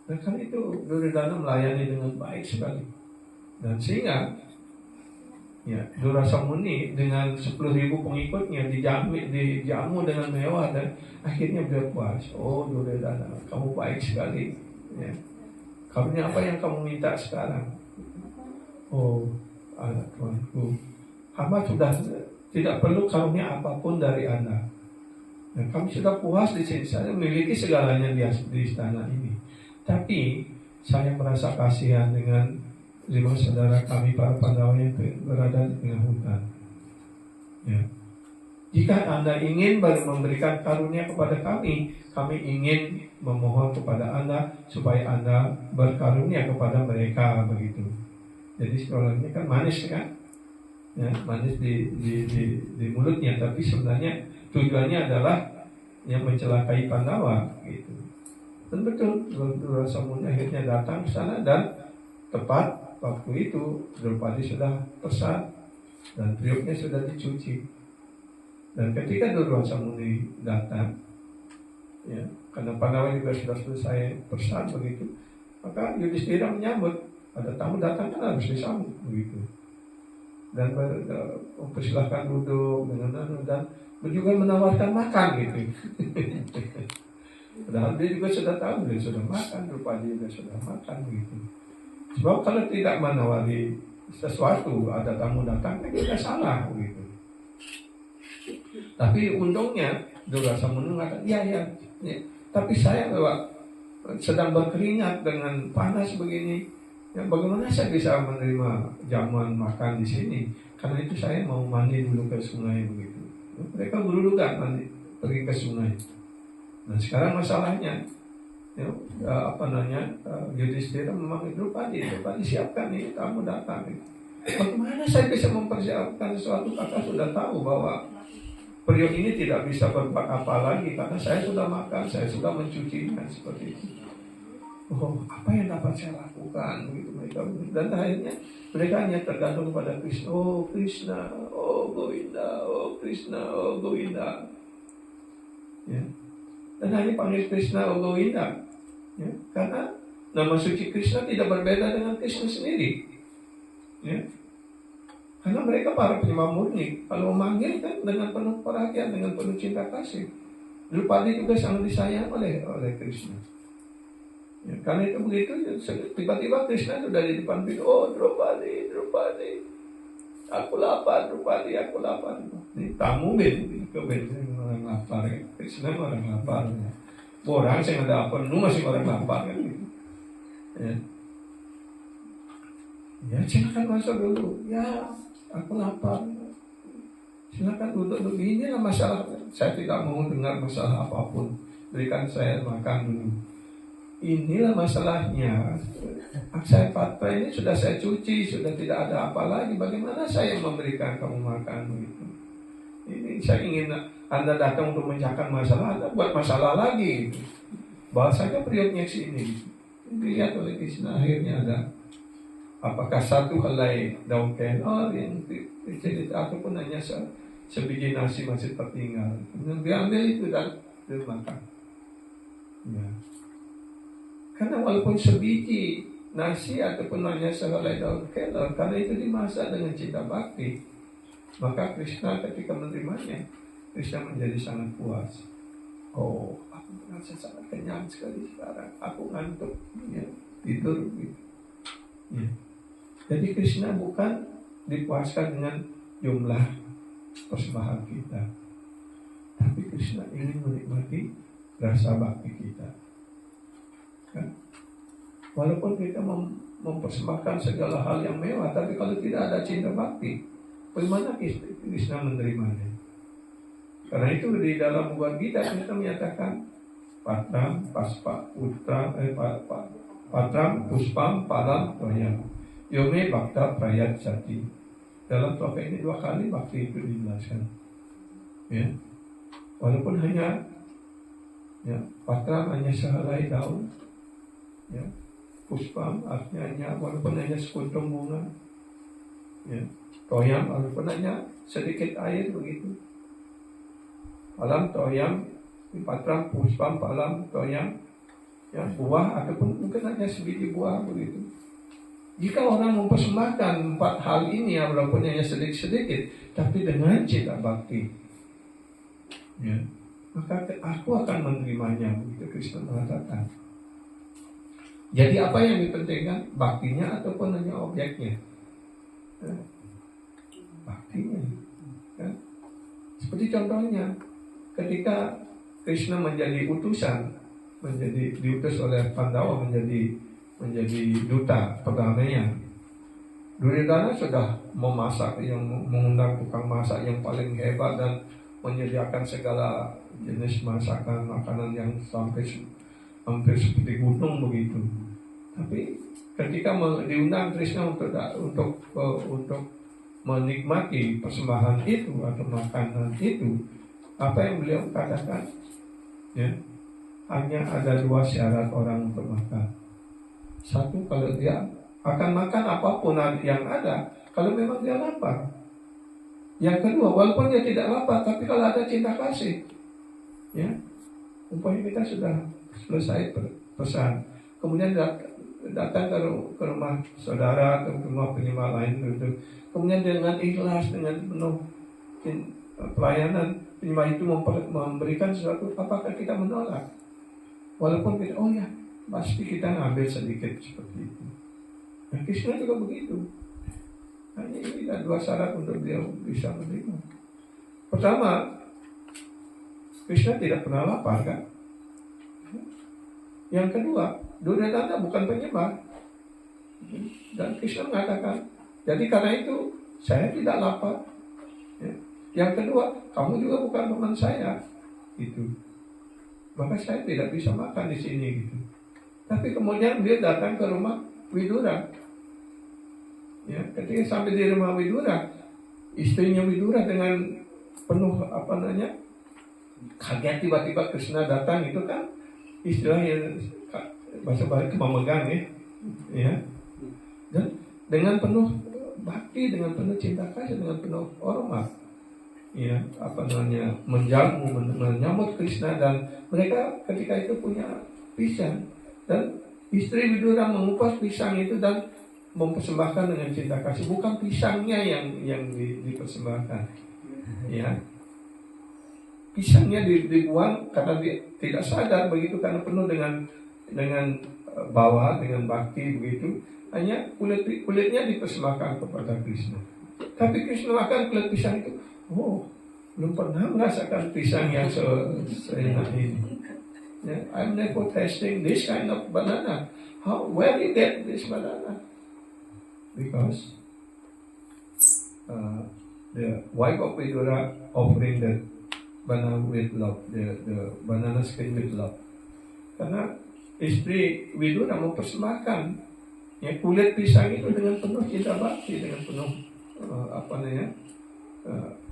Dan karena itu Duryodhana melayani dengan baik sekali. Dan sehingga ya, Durwasa Muni dengan 10.000 pengikutnya dijamu dengan mewah dan akhirnya beliau puas. Oh Duryodhana, kamu baik sekali. Ya. Karunia apa yang kamu minta sekarang? Oh anak tuanku, hamba sudah tidak perlu karunia apapun dari Anda. Dan kami sudah puas di sini, saya memiliki segalanya di istana ini. Tapi saya merasa kasihan dengan 5 saudara kami para Pandawa yang berada di tengah hutan. Ya. Jika Anda ingin memberikan karunia kepada kami ingin memohon kepada Anda supaya Anda berkarunia kepada mereka begitu. Jadi sekolahnya kan manis kan, ya, manis di mulutnya, tapi sebenarnya tujuannya adalah yang mencelakai Pandawa gitu. Dan betul, Durwasa Muni akhirnya datang ke sana dan tepat waktu itu Drupadi sudah pesan dan periuknya sudah dicuci. Dan ketika Durwasa Muni datang, ya, karena Pandawa juga sudah selesai pesan begitu, maka Yudhishthira menyambut. Ada tamu datang kan harus disambut begitu. dan mempersilahkan duduk dan juga menawarkan makan gitu. Padahal dia juga sudah tahu, dia sudah makan, Drupadi juga sudah makan gitu. Sebab kalau tidak menawari sesuatu, ada tamu datang, kita salah gitu. Tapi untungnya Durasa Munu mengatakan, ya. Tapi saya sedang berkeringat dengan panas begini. Ya, bagaimana saya bisa menerima jamuan makan di sini? Karena itu saya mau mandi dulu ke sungai begitu. Mereka berurutan mandi pergi ke sungai. Nah sekarang masalahnya, Yudhistira memanggil Drupadi siapkan nih tamu datang. Bagaimana saya bisa mempersiapkan sesuatu? Kakak sudah tahu bahwa periode ini tidak bisa berbuat apa lagi karena saya sudah makan, saya sudah mencucinya seperti itu. Oh, apa yang dapat saya lakukan? Begitu mereka. Dan akhirnya mereka hanya tergantung pada Krishna. Oh Krishna, oh Govinda, oh Krishna, oh Govinda. Ya. Dan hanya panggil Krishna, oh Govinda. Ya. Karena nama suci Krishna tidak berbeda dengan Krishna sendiri. Ya. Karena mereka para penyembah murni. Kalau memanggil kan dengan penuh perhatian, dengan penuh cinta kasih. Drupadi juga sangat disayang oleh Krishna. Ya, karena itu begitu, tiba-tiba Krishna sudah di depan pintu. Oh Drupadi, aku lapar, Drupadi, aku lapar. Ini tamu orang lapar. Krishna orang lapar. Orang saya nggak lapar, lu masih orang lapar kan? Ya, silakan masuk dulu. Ya, aku lapar. Silakan duduk. Inilah masalah. Saya tidak mau dengar masalah apapun. Berikan saya makan dulu. Inilah masalahnya. Aksaya Patra ini sudah saya cuci, sudah tidak ada apa lagi. Bagaimana saya memberikan kamu makan begitu? Ini saya ingin Anda datang untuk mencahkan masalah, Anda buat masalah lagi. Bahasanya periodnya sini. Dilihat oleh Krishna akhirnya ada. Apakah satu helai daun kelor yang dicerita ataupun hanya sebiji nasi masih tertinggal. Kemudian dia ambil itu dan dia makan. Ya. Karena walaupun sebiji nasi ataupun hanya sehelai daun kelor, karena itu dimasak dengan cinta bakti, maka Krishna ketika menerimanya, Krishna menjadi sangat puas. Oh, aku merasa sangat kenyang sekali sekarang. Aku ngantuk, ya, tidur gitu. Ya. Jadi Krishna bukan dipuaskan dengan jumlah persembahan kita, tapi Krishna ingin menikmati rasa bakti kita. Kan? Walaupun kita mempersembahkan segala hal yang mewah, tapi kalau tidak ada cinta bakti, bagaimana Krishna menerimanya? Karena itu di dalam Bhagavad Gita Krishna menyatakan Patram, Puspam, Palam, Toyam Yome Bhakta Prayat Jati. Dalam sloka ini 2 kali bakti itu dijelaskan. Ya. Walaupun hanya Patram hanya sehelai daun, ya. Puspam artinya walaupun hanya sekuntum bunga, ya. Toyam walaupun hanya sedikit air begitu. Palam toyam, Patram puspam palam toyam, ya, buah ataupun mungkin hanya sebiji buah begitu. Jika orang mempersembahkan 4 hal ini, ya, walaupun hanya sedikit-sedikit, tapi dengan cinta bakti, ya, maka aku akan menerimanya. Begitu Krishna mengatakan. Jadi apa yang dipentingkan? Baktinya ataupun hanya objeknya? Ya, baktinya. Ya. Seperti contohnya, ketika Krishna menjadi utusan, diutus oleh Pandawa menjadi duta perdamaian. Duryodhana sudah memasak, yang mengundang tukang masak yang paling hebat dan menyediakan segala jenis masakan makanan yang hampir seperti gunung begitu. Tapi ketika diundang Krishna untuk menikmati persembahan itu atau makanan itu, apa yang beliau katakan? Ya, hanya ada 2 syarat orang untuk makan. Satu, kalau dia akan makan apapun yang ada, kalau memang dia lapar. Yang kedua, walaupun dia tidak lapar, tapi kalau ada cinta kasih, ya, umpamanya kita sudah selesai pesan, kemudian datang ke rumah saudara atau ke rumah penyembah lain gitu. Kemudian dengan ikhlas, dengan penuh pelayanan penyembah itu memberikan sesuatu, apakah kita menolak? Walaupun kita, oh ya, pasti kita ngambil sedikit seperti itu. Nah, Krishna juga begitu. Hanya ini ada dua syarat untuk dia bisa menerima. Pertama, Krishna tidak pernah lapar kan? Yang kedua, Duryodhana bukan penyembah. Dan Krishna mengatakan, jadi karena itu saya tidak lapar. Ya. Yang kedua, kamu juga bukan teman saya. Itu. Maka saya tidak bisa makan di sini gitu. Tapi kemudian dia datang ke rumah Widura. Ya, ketika sampai di rumah Widura, istrinya Widura dengan penuh kaget tiba-tiba Krishna datang, itu kan istilahnya bahasa Bali itu memegang ya. Dan dengan penuh bakti, dengan penuh cinta kasih, dengan penuh hormat, ya, menyambut Krishna. Dan mereka ketika itu punya pisang, dan istri Widura mengupas pisang itu dan mempersembahkan dengan cinta kasih, bukan pisangnya yang dipersembahkan, ya. Pisangnya dibuang karena dia tidak sadar begitu, karena penuh dengan bawa, dengan bakti begitu. Hanya kulitnya dipersembahkan kepada Krishna. Tapi Krishna makan kulit pisang itu, oh, belum pernah merasakan pisang yang seenak ini. Yeah, I'm never tasting this kind of banana. Where did you get this banana? Because the wife of Vidura offering the banana with love, the banana skin with love. Karena istri Widura mempersembahkan ya kulit pisang itu dengan penuh cinta bakti, dengan penuh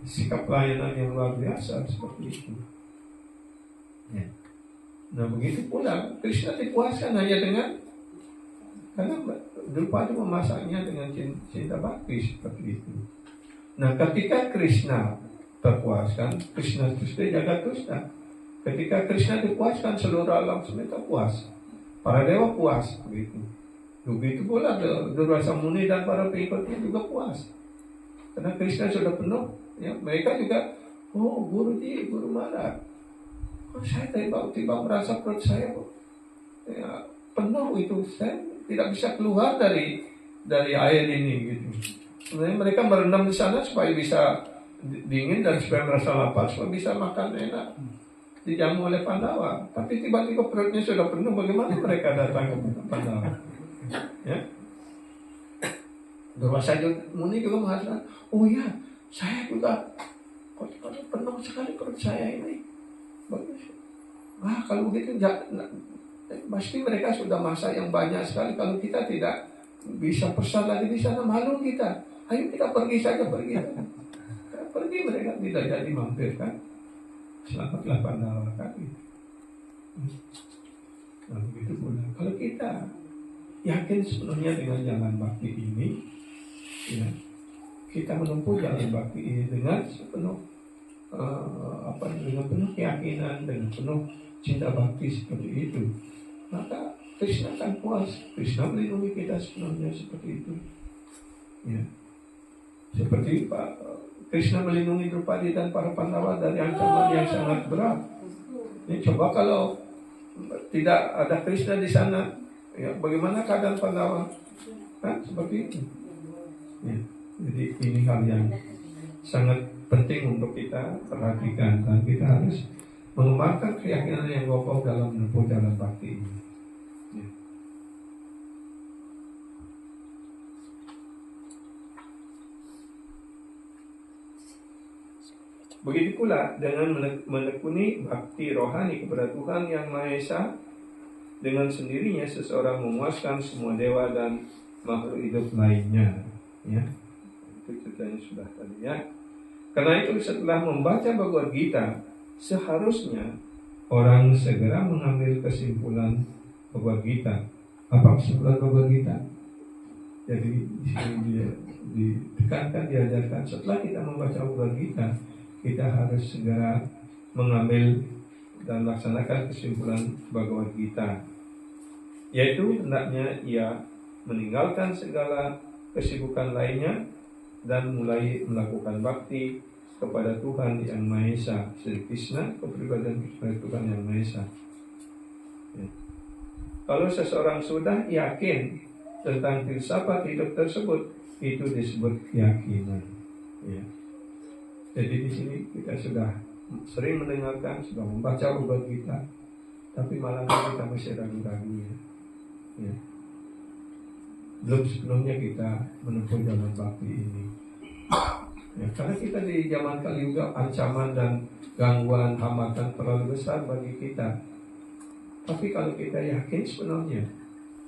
sikap pelayanan yang luar biasa seperti itu. Ya. Nah begitu pula Krishna dipuaskan hanya dengan, karena Drupadi memasaknya dengan cinta bakti seperti itu. Nah ketika Krishna terpuaskan, Krishna terus jaga Krishna. Ketika Krishna dipuaskan, seluruh alam semesta puas, para dewa puas, begitu. Begitu pula Durvasa Muni dan para pengikutnya juga puas, karena Krishna sudah penuh. Ya, mereka juga, oh Guruji, Guru Maharaj, saya tiba-tiba merasa perut saya ya, penuh itu, saya tidak bisa keluar dari air ini, gitu. Sebenarnya mereka merendam di sana supaya bisa dingin dan supaya merasa lapar, supaya bisa makan enak, dijamu oleh Pandawa. Tapi tiba-tiba perutnya sudah penuh, bagaimana mereka datang ke Pandawa? Ya, Durvasa Muni juga mengatakan, oh ya, saya juga penuh sekali perut saya ini. Bagus. Kalau begitu pasti mereka sudah masak yang banyak sekali. Kalau kita tidak bisa pesan lagi di sana, malu kita. Ayo kita pergi saja, pergi. Pergi, mereka tidak jadi mampir kan. Selamatlah Pandawa kan. Nah begitu pula. Kalau kita yakin sepenuhnya dengan jalan bakti ini, ya, kita menempuh jalan bakti ini dengan sepenuh dengan penuh keyakinan, dengan penuh cinta bakti seperti itu, maka Krishna akan puas. Krishna melindungi kita sepenuhnya seperti itu. Ya. Seperti Krishna melindungi Drupadi dan para Pandawa dari ancaman yang sangat berat. Ya, coba kalau tidak ada Krishna di sana, ya, bagaimana keadaan Pandawa? Kan seperti itu. Ya, jadi ini hal yang sangat penting untuk kita perhatikan, dan kita harus mengembangkan keyakinan yang kokoh dalam menempuh jalan bakti ini. Ya. Begitu pula dengan menekuni bakti rohani kepada Tuhan Yang Maha Esa, dengan sendirinya seseorang memuaskan semua dewa dan makhluk hidup lainnya. Ya, itu ceritanya sudah tadi ya. Karena itu setelah membaca Bhagavad Gita, seharusnya orang segera mengambil kesimpulan Bhagavad Gita. Apa kesimpulan Bhagavad Gita? Jadi di sini dia ditekankan, diajarkan setelah kita membaca Bhagavad Gita, kita harus segera mengambil dan laksanakan kesimpulan Bhagavad Gita. yaitu hendaknya ia meninggalkan segala kesibukan lainnya dan mulai melakukan bakti kepada Tuhan Yang Maha Esa, Sri Krishna, kepribadian Tuhan Yang Maha Esa. Ya. Kalau seseorang sudah yakin tentang filsafat hidup tersebut, itu disebut keyakinan. Ya. Jadi di sini kita sudah sering mendengarkan, sudah membaca Bhagavad Gita, tapi malam ini kita masih ragu-ragu ya. Ya. Belum sepenuhnya kita menempuh jalan bakti ini. Ya, karena kita di zaman kali juga ancaman dan gangguan hambatan terlalu besar bagi kita. Tapi kalau kita yakin sebenarnya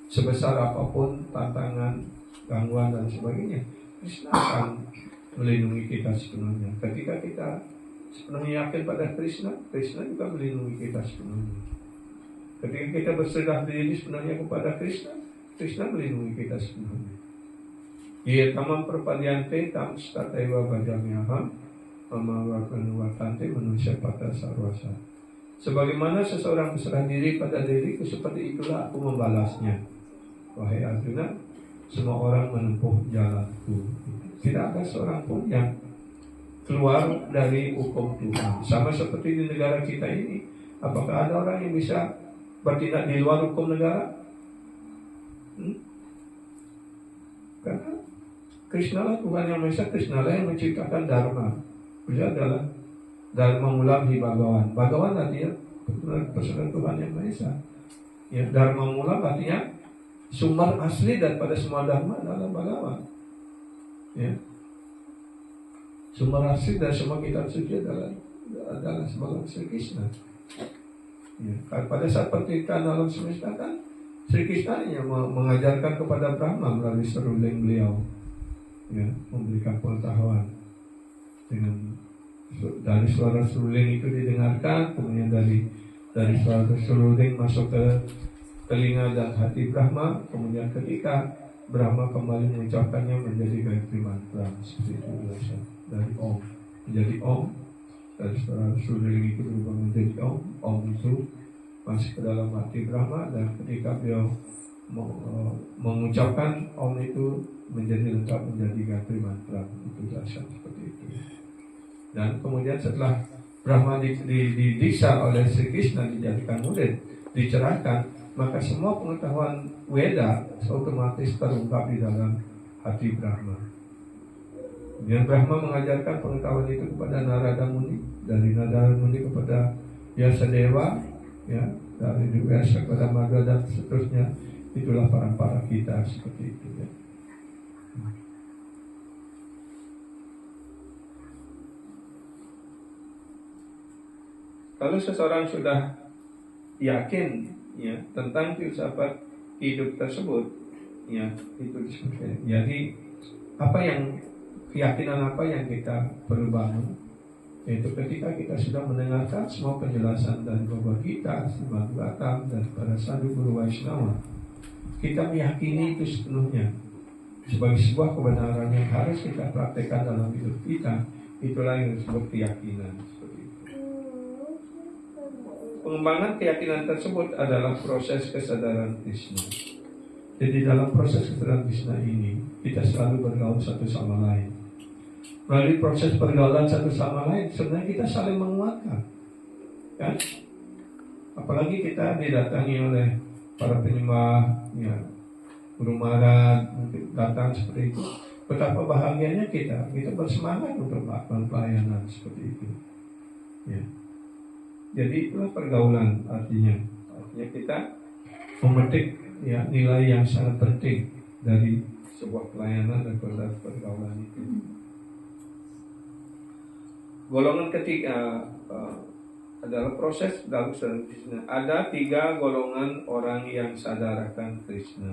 sebesar apapun tantangan, gangguan dan sebagainya, Krishna akan melindungi kita sepenuhnya. Ketika kita sepenuhnya yakin pada Krishna, Krishna juga melindungi kita sepenuhnya. Ketika kita berserah diri sepenuhnya kepada Krishna, Krishna melindungi kita sepenuhnya. Ia tamam perpadiante tam stataiwa bajamyaham amawakanwatante manusia pada sarwasa. Sebagaimana seseorang berserah diri pada diriku, seperti itulah aku membalasnya. Wahai Arjuna, semua orang menempuh jalanku. Tidak ada seorang pun yang keluar dari hukum Tuhan. Sama seperti di negara kita ini, apakah ada orang yang bisa bertindak di luar hukum negara? Karena Krishna lah Tuhan Yang Maha Esa, Krishna lah yang menciptakan Dharma. Beliau adalah Dharma Mula di Bhagawan. Bhagawan artinya personal Tuhan Yang Maha Esa. Ya, Dharma Mula artinya sumber asli daripada semua Dharma adalah Bhagawan. Ya. Sumber asli dari semua kitab suci adalah sebagai Sri Krishna. Ya. Pada saat penciptaan alam semesta kan Sri Krishna yang mengajarkan kepada Brahma melalui seruling beliau, ya, memberikan pengetahuan dengan dari suara seruling itu didengarkan, kemudian dari suara seruling masuk ke telinga dan hati Brahma, kemudian ketika Brahma kembali mengucapkannya menjadi Gayatri Mantra, seperti itu biasa, dari Om menjadi Om, dari suara seruling itu berubah menjadi Om itu masuk ke dalam hati Brahma, dan ketika beliau mengucapkan Om itu menjadi lengkap menjadi Gayatri Mantra, itu dasar seperti itu. Dan kemudian setelah Brahma didiksa oleh Sri Krishna, dijadikan murid, dicerahkan, maka semua pengetahuan Weda otomatis terungkap di dalam hati Brahma. Kemudian Brahma mengajarkan pengetahuan itu kepada Narada Muni, dari Narada Muni kepada Vyasadeva, ya, dari Vyasa kepada Magga dan seterusnya. Itulah para kita seperti itu, ya. Kalau seseorang sudah yakin, ya, tentang filsafat hidup tersebut, ya, itu disebutnya. Jadi keyakinan apa yang kita perlu bangun, yaitu ketika kita sudah mendengarkan semua penjelasan dari Bhagavad Gita, Srimad Bhagavatam, dan para sadhu guru Vaishnava, kita meyakini itu sepenuhnya sebagai sebuah kebenaran yang harus kita praktekkan dalam hidup kita. Itulah yang disebut keyakinan. Pengembangan keyakinan tersebut adalah proses kesadaran Krishna. Jadi dalam proses kesadaran Krishna ini, kita selalu bergaul satu sama lain. Melalui proses pergaulan satu sama lain, sebenarnya kita saling menguatkan, kan? Apalagi kita didatangi oleh para penyembah, ya, Guru Maharaj datang seperti itu. Betapa bahagianya kita bersemangat untuk melakukan pelayanan seperti itu, ya. Jadi itulah pergaulan, artinya kita memetik, ya, nilai yang sangat penting dari sebuah pelayanan dan pergaulan itu. Golongan ketiga adalah proses dalam sadar Krishna. Ada 3 golongan orang yang sadar akan Krishna.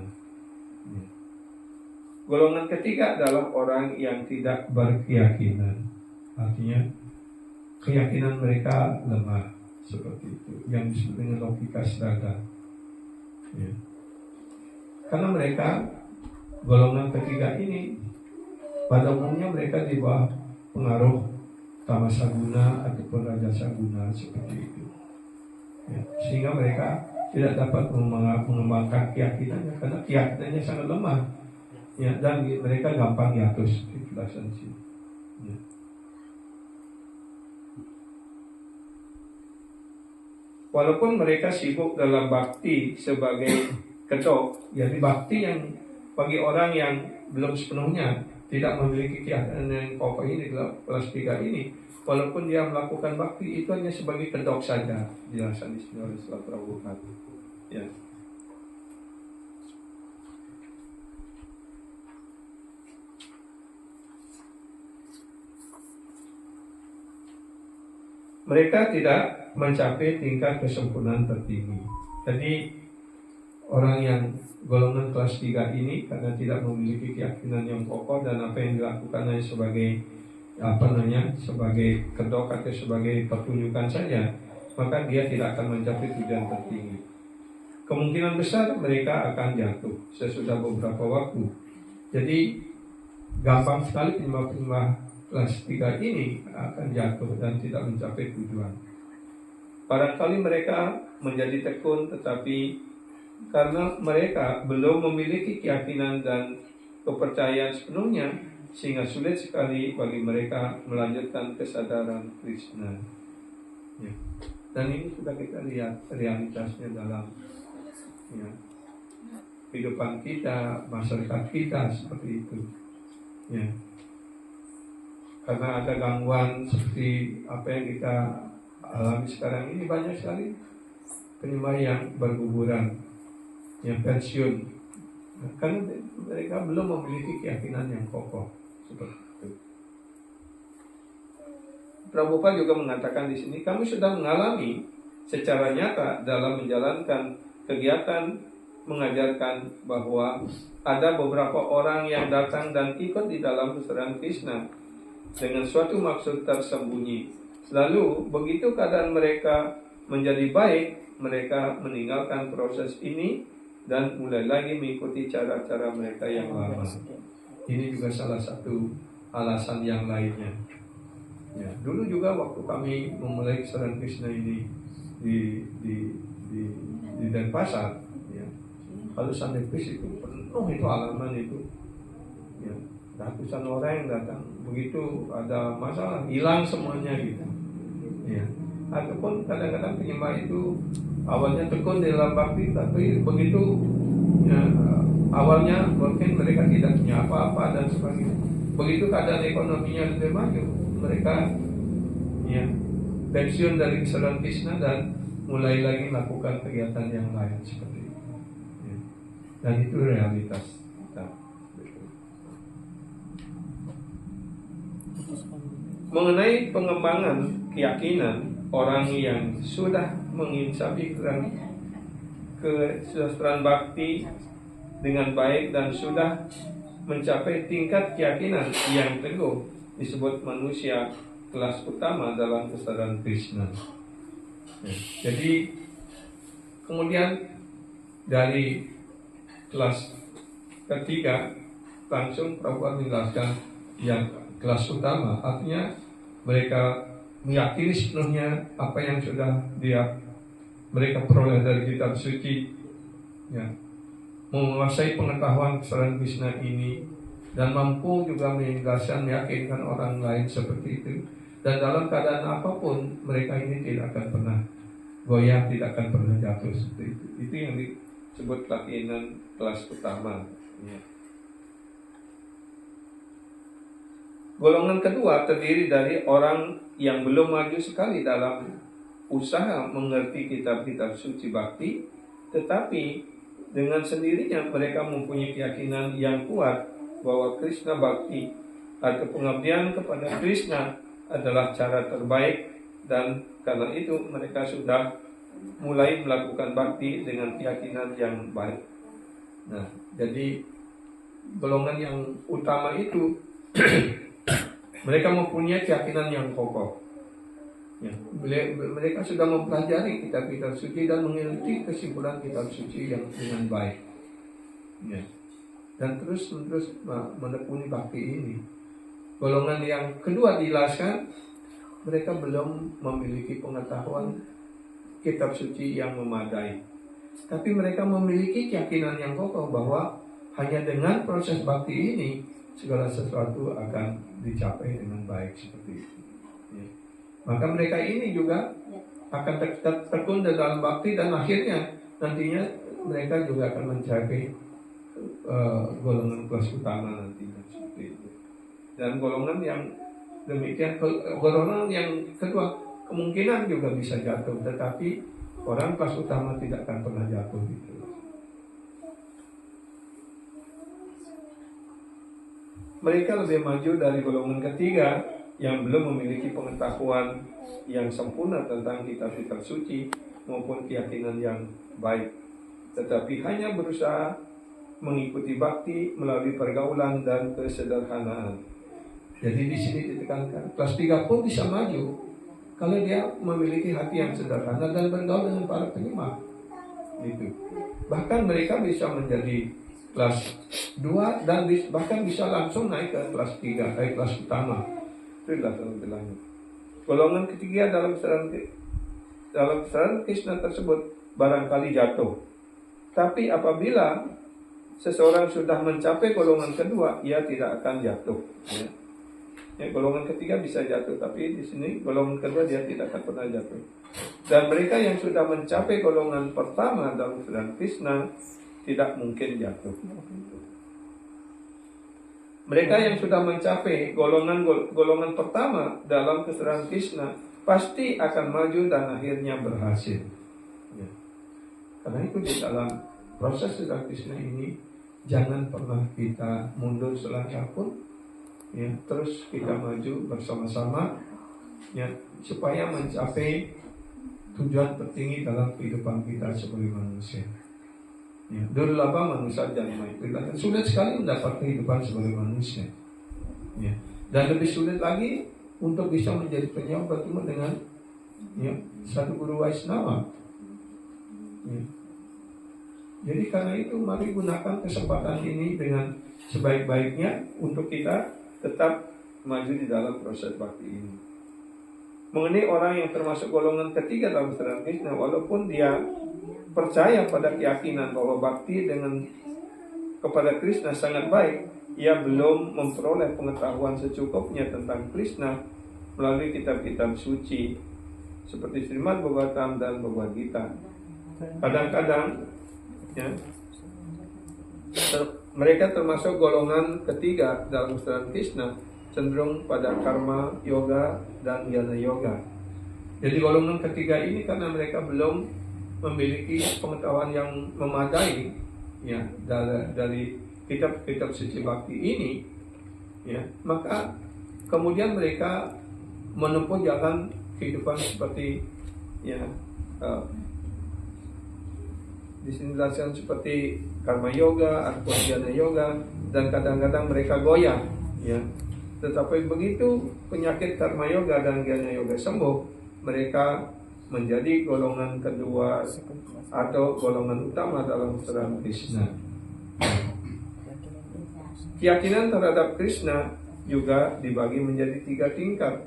Ya. Golongan ketiga adalah orang yang tidak berkeyakinan. Artinya keyakinan mereka lemah, seperti itu, yang disebut dengan logika serada, ya. Karena mereka, golongan ketiga ini, pada umumnya mereka di bawah pengaruh tamasaguna ataupun rajasaguna, seperti itu, ya. Sehingga mereka tidak dapat mengembangkan keyakinannya karena keyakinannya sangat lemah, ya, dan mereka gampang jatuh di kelasan sini. Ya. Walaupun mereka sibuk dalam bakti sebagai kedok, jadi bakti yang bagi orang yang belum sepenuhnya tidak memiliki keyakinan yang kokoh ini dalam kelas 3 ini, walaupun dia melakukan bakti itu hanya sebagai kedok saja, dijelaskan di sini oleh Sri Prabhupada. Ya. Mereka tidak mencapai tingkat kesempurnaan tertinggi. Jadi orang yang golongan kelas 3 ini karena tidak memiliki keyakinan yang kokoh dan apa yang dilakukan hanya sebagai sebagai kedok atau sebagai pertunjukan saja, maka dia tidak akan mencapai tujuan tertinggi. Kemungkinan besar mereka akan jatuh sesudah beberapa waktu. Jadi gampang sekali penyembah-penyembah kelas 3 ini akan jatuh dan tidak mencapai tujuan. Barangkali mereka menjadi tekun, tetapi karena mereka belum memiliki keyakinan dan kepercayaan sepenuhnya, sehingga sulit sekali bagi mereka melanjutkan kesadaran Krishna. Ya. Dan ini sudah kita lihat realitasnya dalam kehidupan kita, masyarakat kita seperti itu. Ya. Karena ada gangguan seperti apa yang kita alami sekarang ini, banyak sekali penyembah yang berguguran, yang pensiun, karena mereka belum memiliki keyakinan yang kokoh seperti itu. Prabhupada juga mengatakan di sini, kami sudah mengalami secara nyata dalam menjalankan kegiatan mengajarkan bahwa ada beberapa orang yang datang dan ikut di dalam kesadaran Krishna dengan suatu maksud tersembunyi. Lalu begitu keadaan mereka menjadi baik, mereka meninggalkan proses ini dan mulai lagi mengikuti cara-cara mereka yang lama. Ini juga salah satu alasan yang lainnya. Ya, dulu juga waktu kami memulai kesadaran Krishna ini di Denpasar, ya, kalau sampai bis itu penuh itu halaman itu, ya, ratusan orang yang datang. Begitu ada masalah, hilang semuanya gitu. Ya. Ataupun kadang-kadang penyembah itu awalnya tekun dalam bakti, tapi begitu ya, awalnya mungkin mereka tidak punya apa-apa dan sebagainya. Begitu keadaan ekonominya lebih maju, mereka ya pensiun dari kesadaran Krishna dan mulai lagi melakukan kegiatan yang lain seperti itu. Ya. Dan itu realitas kita. Mengenai pengembangan keyakinan orang yang sudah menginsafi kesejahteraan bakti dengan baik dan sudah mencapai tingkat keyakinan yang teguh disebut manusia kelas utama dalam kesadaran Krishna. Jadi kemudian dari kelas ketiga langsung Prabhupada menjelaskan yang kelas utama, artinya mereka meyakini sepenuhnya apa yang sudah mereka peroleh dari kitab suci, ya, menguasai pengetahuan kesadaran Krishna ini dan mampu juga menjelaskan, meyakinkan orang lain seperti itu. Dan dalam keadaan apapun mereka ini tidak akan pernah goyah, tidak akan pernah jatuh seperti itu. Itu yang disebut keyakinan kelas utama. Ya. Golongan kedua terdiri dari orang yang belum maju sekali dalam usaha mengerti kitab-kitab suci bakti, tetapi dengan sendirinya mereka mempunyai keyakinan yang kuat bahwa Krishna Bhakti atau pengabdian kepada Krishna adalah cara terbaik, dan karena itu mereka sudah mulai melakukan bakti dengan keyakinan yang baik. Nah, jadi golongan yang utama itu mereka mempunyai keyakinan yang kokoh. Ya, mereka sudah mempelajari kitab-kitab suci dan mengerti kesimpulan kitab suci yang dengan baik. Ya. Dan terus-menerus menekuni bakti ini. Golongan yang kedua dijelaskan, mereka belum memiliki pengetahuan kitab suci yang memadai. tapi mereka memiliki keyakinan yang kokoh bahwa hanya dengan proses bakti ini segala sesuatu akan dicapai dengan baik seperti itu. Ya. Maka mereka ini juga akan tekun dalam bakti dan akhirnya nantinya mereka juga akan mencapai golongan kelas utama nantinya seperti itu. Dan golongan yang demikian, golongan yang kedua kemungkinan juga bisa jatuh, tetapi orang kelas utama tidak akan pernah jatuh gitu. Mereka lebih maju dari golongan ketiga yang belum memiliki pengetahuan yang sempurna tentang kitab-kitab suci maupun keyakinan yang baik, tetapi hanya berusaha mengikuti bakti melalui pergaulan dan kesederhanaan. Jadi di sini ditekankan kelas 3 pun bisa maju kalau dia memiliki hati yang sederhana dan bergaul dengan para penyimak. Gitu. Bahkan mereka bisa menjadi kelas 2 dan bahkan bisa langsung naik ke kelas 3, kelas utama. Itulah lanjut. Golongan ketiga dalam kesedaran Krishna tersebut barangkali jatuh. Tapi apabila seseorang sudah mencapai golongan kedua, ia tidak akan jatuh. Ya, golongan ketiga bisa jatuh, tapi di sini golongan kedua dia tidak akan pernah jatuh. Dan mereka yang sudah mencapai golongan pertama dalam kesedaran Krishna tidak mungkin jatuh. Mereka yang sudah mencapai golongan pertama dalam kesedaran Krishna pasti akan maju dan akhirnya berhasil. Ya. Karena itu di dalam proses kesedaran Krishna ini jangan pernah kita mundur selangkah pun, ya, terus kita maju bersama-sama, ya, supaya mencapai tujuan tertinggi dalam kehidupan kita sebagai manusia. Ya, durlaba manusia janmai. Sulit sekali mendapat kehidupan sebagai manusia. Ya. Dan lebih sulit lagi untuk bisa menjadi penyembah bertemu dengan, ya, satu guru Vaishnava. Ya. Jadi karena itu mari gunakan kesempatan ini dengan sebaik-baiknya untuk kita tetap maju di dalam proses bakti ini. Mengenai orang yang termasuk golongan ketiga dalam kesedaran Krishna, walaupun dia percaya pada keyakinan bahwa bakti kepada Krishna sangat baik, ia belum memperoleh pengetahuan secukupnya tentang Krishna melalui kitab-kitab suci seperti Srimad Bhagavatam dan Bhagavad Gita. Kadang-kadang, ya, mereka termasuk golongan ketiga dalam kesedaran Krishna cenderung pada karma yoga dan jnana yoga. Jadi golongan ketiga ini karena mereka belum memiliki pengetahuan yang memadai, ya, dari kitab-kitab suci bakti ini, ya, maka kemudian mereka menempuh jalan kehidupan seperti, ya, di sini dijelaskan seperti karma yoga ataupun jnana yoga, dan kadang-kadang mereka goyah, ya. Tetapi begitu penyakit karma yoga dan jnana yoga sembuh, mereka menjadi golongan kedua atau golongan utama dalam kesedaran Krishna. Keyakinan terhadap Krishna juga dibagi menjadi 3 tingkat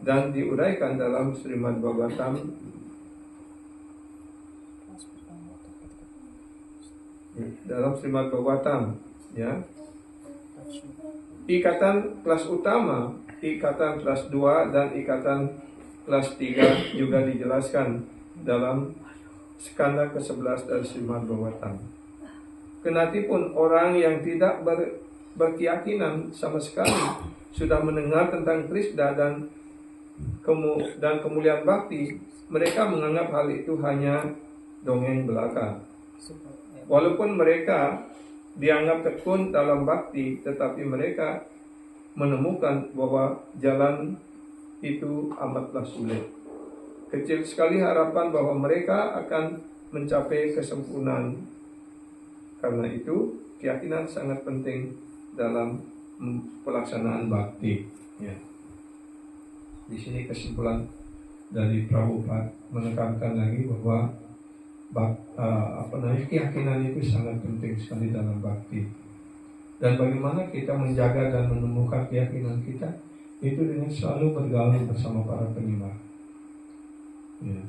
dan diuraikan dalam Srimad Bhagavatam. Dalam Srimad Bhagavatam, ya. Ikatan kelas utama, ikatan kelas 2 dan ikatan kelas 3 juga dijelaskan dalam skanda ke-11 dari Srimad Bhagavatam. Kenatipun orang yang tidak berkeyakinan sama sekali sudah mendengar tentang Krishna dan kemuliaan bakti, mereka menganggap hal itu hanya dongeng belaka. Walaupun mereka dianggap tekun dalam bakti, tetapi mereka menemukan bahwa jalan itu amatlah sulit. Kecil sekali harapan bahwa mereka akan mencapai kesempurnaan. Karena itu keyakinan sangat penting dalam pelaksanaan bakti. Ya. Di sini kesimpulan dari Prabhupada menekankan lagi bahwa keyakinan itu sangat penting sekali dalam bakti. Dan bagaimana kita menjaga dan menemukan keyakinan kita itu dengan selalu bergaul bersama para penyimak. Ya.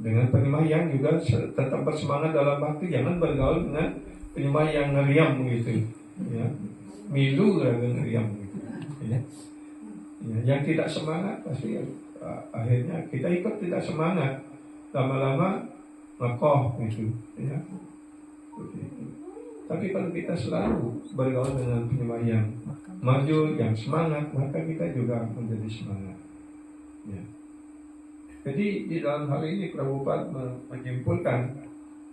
Dengan penyembah yang juga tetap bersemangat dalam bakti, jangan bergaul dengan penyembah yang ngeriam begitu, ya, milu dengan ngeriam begitu, ya. Ya, yang tidak semangat pasti akhirnya kita ikut tidak semangat, lama-lama ngekoh gitu, ya. Tapi kalau kita selalu bergaul dengan penyembah yang maju, yang semangat, maka kita juga menjadi semangat, ya. Jadi di dalam hal ini Prabhupada menyimpulkan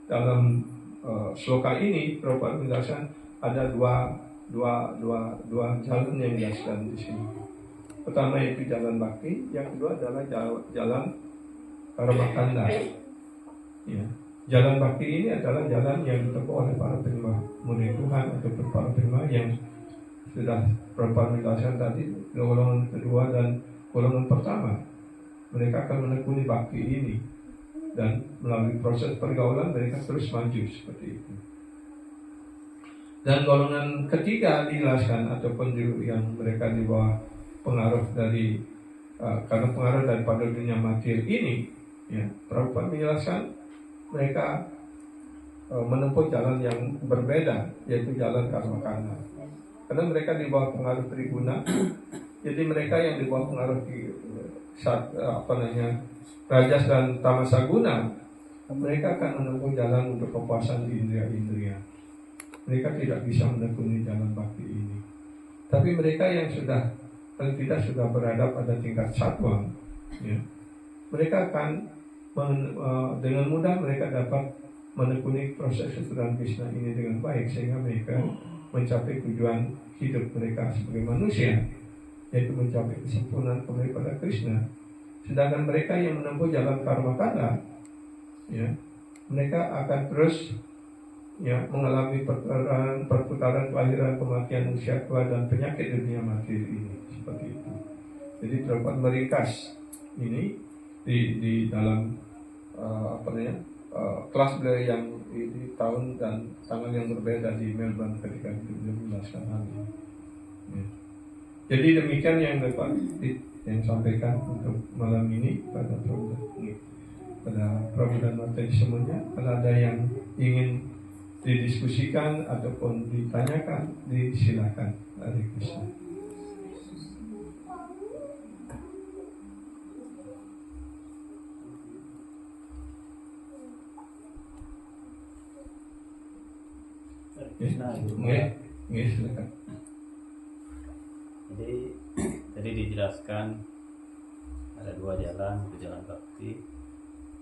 dalam sloka ini, Prabhupada menjelaskan ada dua jalan yang dijelaskan di sini. Pertama itu jalan bakti, yang kedua adalah jalan karma kanda. Ya. Jalan bakti ini adalah jalan yang ditempuh oleh para penyembah murni Tuhan atau para penyembah yang sudah Prabhupada menjelaskan tadi, golongan kedua dan golongan pertama. Mereka akan menekuni bakti ini dan melalui proses pergaulan mereka terus maju seperti itu. Dan golongan ketiga dijelaskan ataupun yang mereka di bawah pengaruh dari karena pengaruh daripada dunia materi ini, ya, Prabhupada menjelaskan mereka menempuh jalan yang berbeda, yaitu jalan karma kanda. Karena mereka di bawah pengaruh triguna, jadi mereka yang di bawah pengaruh rajas dan tamasaguna, mereka akan menempuh jalan untuk kepuasan di indria-indria. Mereka tidak bisa menekuni jalan bakti ini. Tapi mereka yang sudah paling tidak sudah berada pada tingkat satwa, ya, mereka akan dengan mudah mereka dapat menekuni proses keturunan Krishna ini dengan baik, sehingga mereka mencapai tujuan hidup mereka sebagai manusia, yaitu mencapai kesempurnaan kembali pada Krishna. Sedangkan mereka yang menempuh jalan karma kanda, ya, mereka akan terus, ya, mengalami perputaran kelahiran, kematian, usia tua dan penyakit dunia materi ini, seperti itu. Jadi dapat meringkas ini di dalam kelas beliau yang di tahun dan tanggal yang berbeda di Melbourne ketika beliau menjelaskan hal ini. Ya. Jadi demikian yang dapat yang sampaikan untuk malam ini pada Prabhu dan materi semuanya. Kalau ada yang ingin didiskusikan ataupun ditanyakan, disilakan. Hare Krishna. Silakan. Jadi tadi dijelaskan ada dua jalan, itu jalan bakti.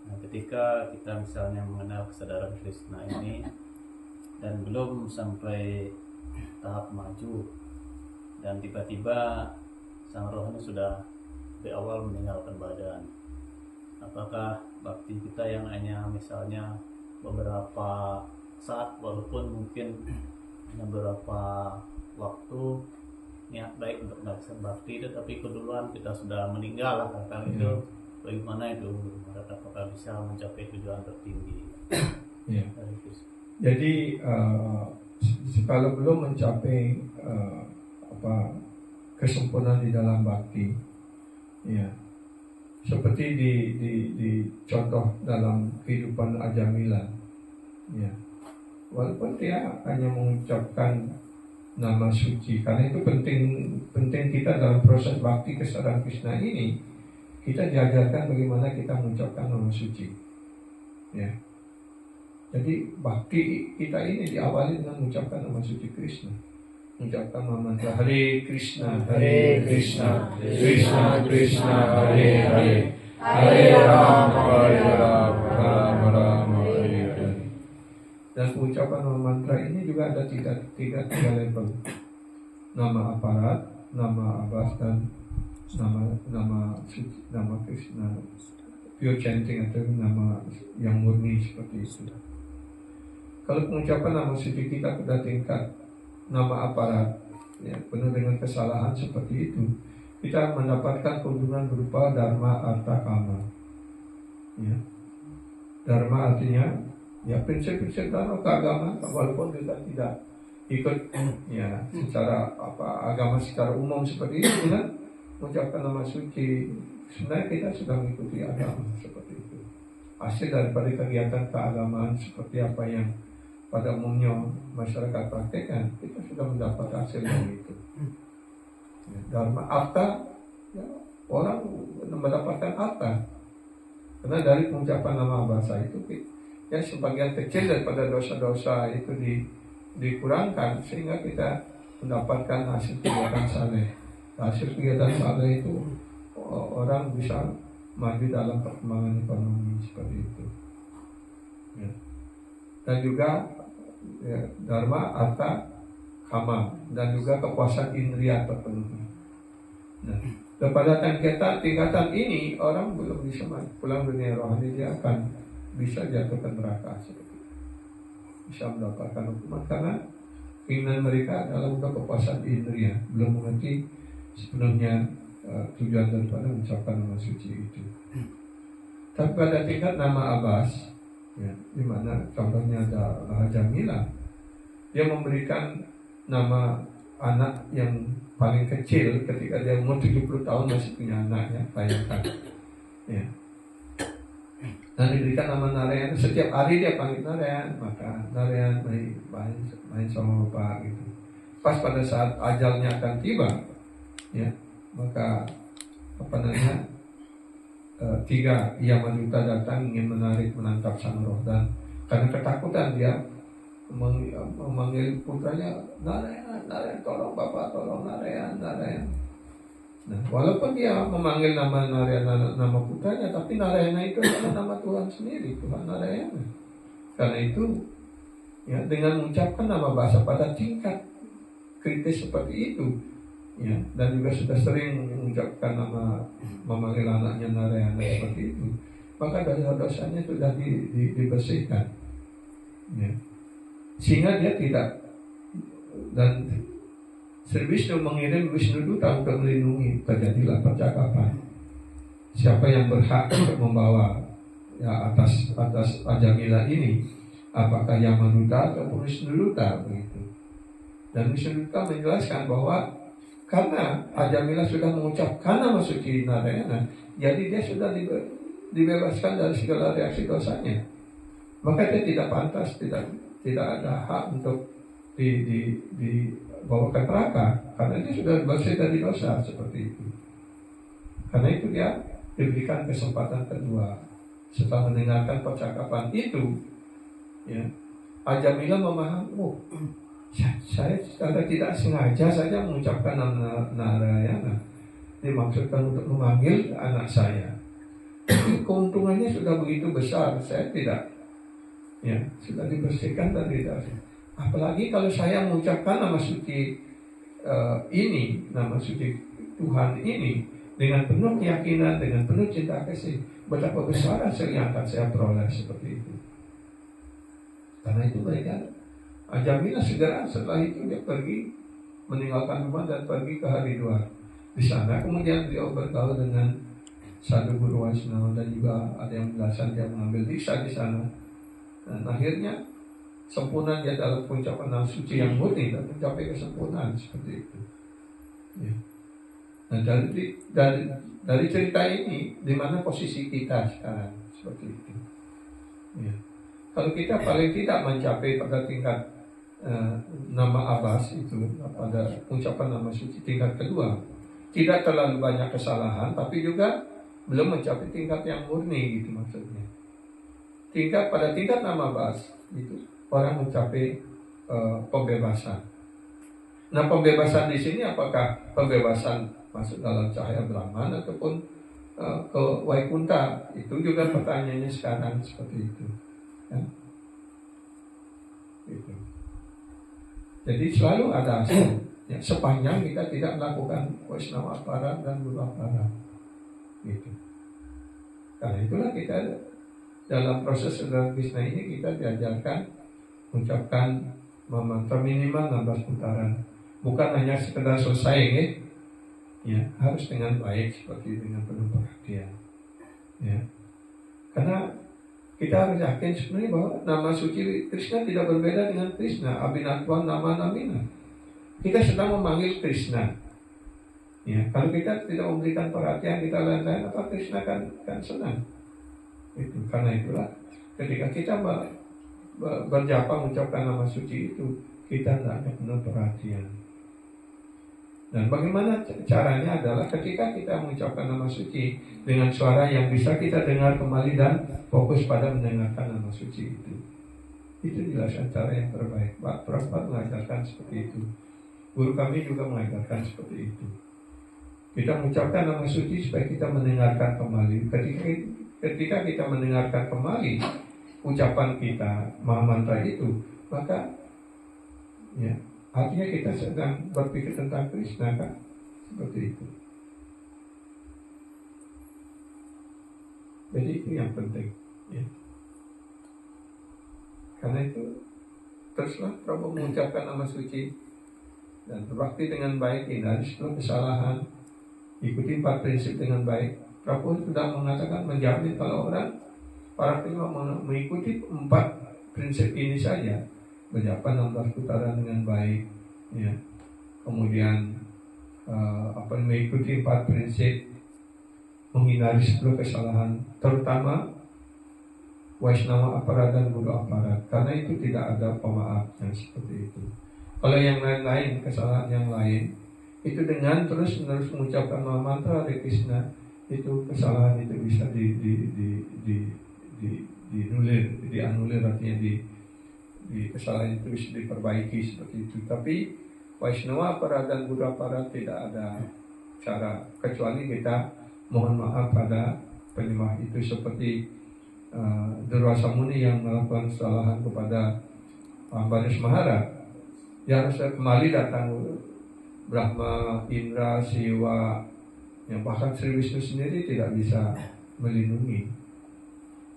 Nah, ketika kita misalnya mengenal kesadaran Krishna ini dan belum sampai tahap maju dan tiba-tiba sang rohani sudah di awal meninggalkan badan, apakah bakti kita yang hanya misalnya beberapa saat, walaupun mungkin hanya beberapa waktu, niat baik untuk melakukan bakti, tetapi keduluan kita sudah meninggal lah katakan itu, bagaimana itu, apakah bisa mencapai tujuan tertinggi? Ya. Jadi kalau belum mencapai kesempurnaan di dalam bakti, ya, seperti di contoh dalam kehidupan Ajamila, ya, walaupun dia hanya mengucapkan nama suci, karena itu penting kita dalam proses bakti kesadaran Krishna ini, kita diajarkan bagaimana kita mengucapkan nama suci, ya. Jadi bakti kita ini diawali dengan mengucapkan nama suci Krishna, mengucapkan mantra Hare Krishna, Hare Krishna, Krishna Krishna, Hare Hare, Hare Rama, Hare Rama, Rama Rama, Hare Hare. Dan pengucapan nama mantra ini juga ada tiga level: nama aparat, nama abas, dan nama suci, nama Krishna, pure chanting atau nama yang murni seperti itu. Kalau pengucapan nama suci kita pada tingkat nama aparat, ya, penuh dengan kesalahan seperti itu, kita mendapatkan keuntungan berupa dharma, artha, kama. Ya. Dharma artinya ya prinsip-prinsip dalam keagamaan, walaupun kita tidak ikut ya secara agama secara umum seperti itu, kan mengucapkan nama suci, sebenarnya kita sudah mengikuti agama seperti itu. hasil daripada kegiatan keagamaan seperti apa yang pada umumnya masyarakat praktekkan, kita sudah mendapat hasil dari itu. Ya, Dharma arta, ya, orang mendapatkan arta karena dari pengucapan nama bahasa itu, ya sebagian kecil daripada dosa-dosa itu dikurangkan sehingga kita mendapatkan hasil kegiatan saleh. Hasil kegiatan saleh itu orang bisa maju dalam perkembangan ekonomi seperti itu. Ya. Dan juga ya, dharma, arta, kama, dan juga kepuasan indria terpenuhi. Nah, kepada tingkatan ini orang belum bisa pulang dunia rohani, dia akan bisa jatuh ke neraka seperti itu. Bisa mendapatkan hukuman karena keinginan mereka adalah untuk kepuasan indria, belum mengerti sepenuhnya tujuan daripada mengucapkan nama suci itu. Tapi pada tingkat nama Abbas, ya, di mana contohnya ada Jamila, dia memberikan nama anak yang paling kecil ketika dia umur 70 tahun masih punya anaknya, bayangkan. Ya. Dan diberikan nama Narayan, setiap hari dia panggil Narayan, maka Narayan main sama bapak gitu. Pas pada saat ajalnya akan tiba, ya, maka tiga Yamaduta datang ingin menangkap sang roh, dan karena ketakutan dia memanggil putranya, Narayan, Narayan, tolong bapak, tolong Narayan, Narayan. Nah, walaupun dia memanggil nama Narayana, nama putranya, tapi Narayana itu adalah nama Tuhan sendiri, Tuhan Narayana. Karena itu, ya, dengan mengucapkan nama bahasa pada tingkat kritis seperti itu, ya, dan juga sudah sering mengucapkan nama, memanggil anaknya Narayana seperti itu, maka dosa-dosanya sudah dibersihkan, ya. Sehingga dia tidak, dan Sri Wisnu mengirim Wisnu Duta untuk melindungi. Terjadilah percakapan siapa yang berhak untuk membawa, ya, atas Ajamila ini, apakah Yamaduta atau Wisnu Duta begitu. Dan Wisnu Duta menjelaskan bahwa karena Ajamila sudah mengucapkan nama suci Narayana, jadi dia sudah dibebaskan dari segala reaksi dosanya. Maka dia tidak pantas, tidak ada hak untuk dibawa ke neraka, karena dia sudah bersih dari dosa seperti itu. Karena itu dia diberikan kesempatan kedua. Setelah mendengarkan percakapan itu, ya, Ajamila memahami, saya secara tidak sengaja saja mengucapkan nama Narayana, dimaksudkan untuk memanggil anak saya. Keuntungannya sudah begitu besar, saya tidak, ya, sudah dibersihkan dari dosa. Apalagi kalau saya mengucapkan nama suci ini, nama suci Tuhan ini dengan penuh keyakinan, dengan penuh cinta kasih, betapa besar hasil yang akan saya peroleh seperti itu. Karena itu mereka, Ajamila segera setelah itu dia pergi meninggalkan rumah dan pergi ke Haridwar. Di sana kemudian dia bergaul dengan Sadhu Guru Waisnava, dan juga ada yang menjelaskan dia mengambil diksa di sana. Dan akhirnya sempurna dia dalam pengucapan nama suci yang murni dan mencapai kesempurnaan seperti itu. Ya. Nah, dari cerita ini, di mana posisi kita sekarang seperti itu. Ya. Kalau kita paling tidak mencapai pada tingkat nama Abbas itu, pada ucapan nama suci tingkat kedua, tidak terlalu banyak kesalahan, tapi juga belum mencapai tingkat yang murni gitu maksudnya. Pada tingkat nama Abbas itu orang mencapai pembebasan. Nah, pembebasan di sini apakah pembebasan masuk dalam cahaya Brahman ataupun ke Waikunta? Itu juga pertanyaannya sekarang seperti itu. Ya. Gitu. Jadi selalu ada hasil, ya, sepanjang kita tidak melakukan Vaishnava aparat dan Guru aparat. Gitu. Karena itulah kita dalam proses Saudara Krishna ini kita diajarkan mengucapkan mantra minimal 16 putaran. Bukan hanya sekedar selesai, ya, harus dengan baik, seperti dengan penuh perhatian. Ya. Karena kita harus yakin sebenarnya bahwa nama suci Krishna tidak berbeda dengan Krishna, Abhinatvam nama namina. Kita sedang memanggil Krishna. Ya, kalau kita tidak memberikan perhatian, kita lain-lain, apa Krishna kan senang. Itu karena itulah ketika kita berjapa mengucapkan nama suci itu, kita tidak penuh perhatian. Dan bagaimana caranya adalah ketika kita mengucapkan nama suci dengan suara yang bisa kita dengar kembali dan fokus pada mendengarkan nama suci itu. Itu jelas cara yang terbaik. Pak Prabhupada mengajarkan seperti itu. Guru kami juga mengajarkan seperti itu. Kita mengucapkan nama suci supaya kita mendengarkan kembali. Ketika kita mendengarkan kembali ucapan kita, mantra itu, maka ya, artinya kita sedang berpikir tentang Krishna, kan? Seperti itu. Jadi itu yang penting, ya. Karena itu teruslah Prabhu mengucapkan nama suci dan berbakti dengan baik, hindari segala kesalahan, ikuti 4 prinsip dengan baik. Prabhu sudah mengatakan, menjamin kalau orang para penyembah mengikuti 4 prinsip ini saja, berjapa 16 putaran dengan baik, ya. Kemudian mengikuti 4 prinsip, menghindari 10 kesalahan, terutama Vaishnava aparat dan Buddha aparat, karena itu tidak ada pemaaf yang seperti itu. Kalau yang lain-lain, kesalahan yang lain, itu dengan terus-menerus mengucapkan nama mantra Hare Krishna, itu kesalahan itu bisa dianulir, artinya di kesalahan itu bisa diperbaiki seperti itu. Tapi Vaishnava aparat dan Buddha aparat tidak ada cara, kecuali kita mohon maaf pada penyembah itu, seperti Durvasa Muni yang melakukan kesalahan kepada Ambarish Maharaj. Dia harus kembali datang Brahma, Indra, Siwa, yang bahkan Sri Wisnu sendiri tidak bisa melindungi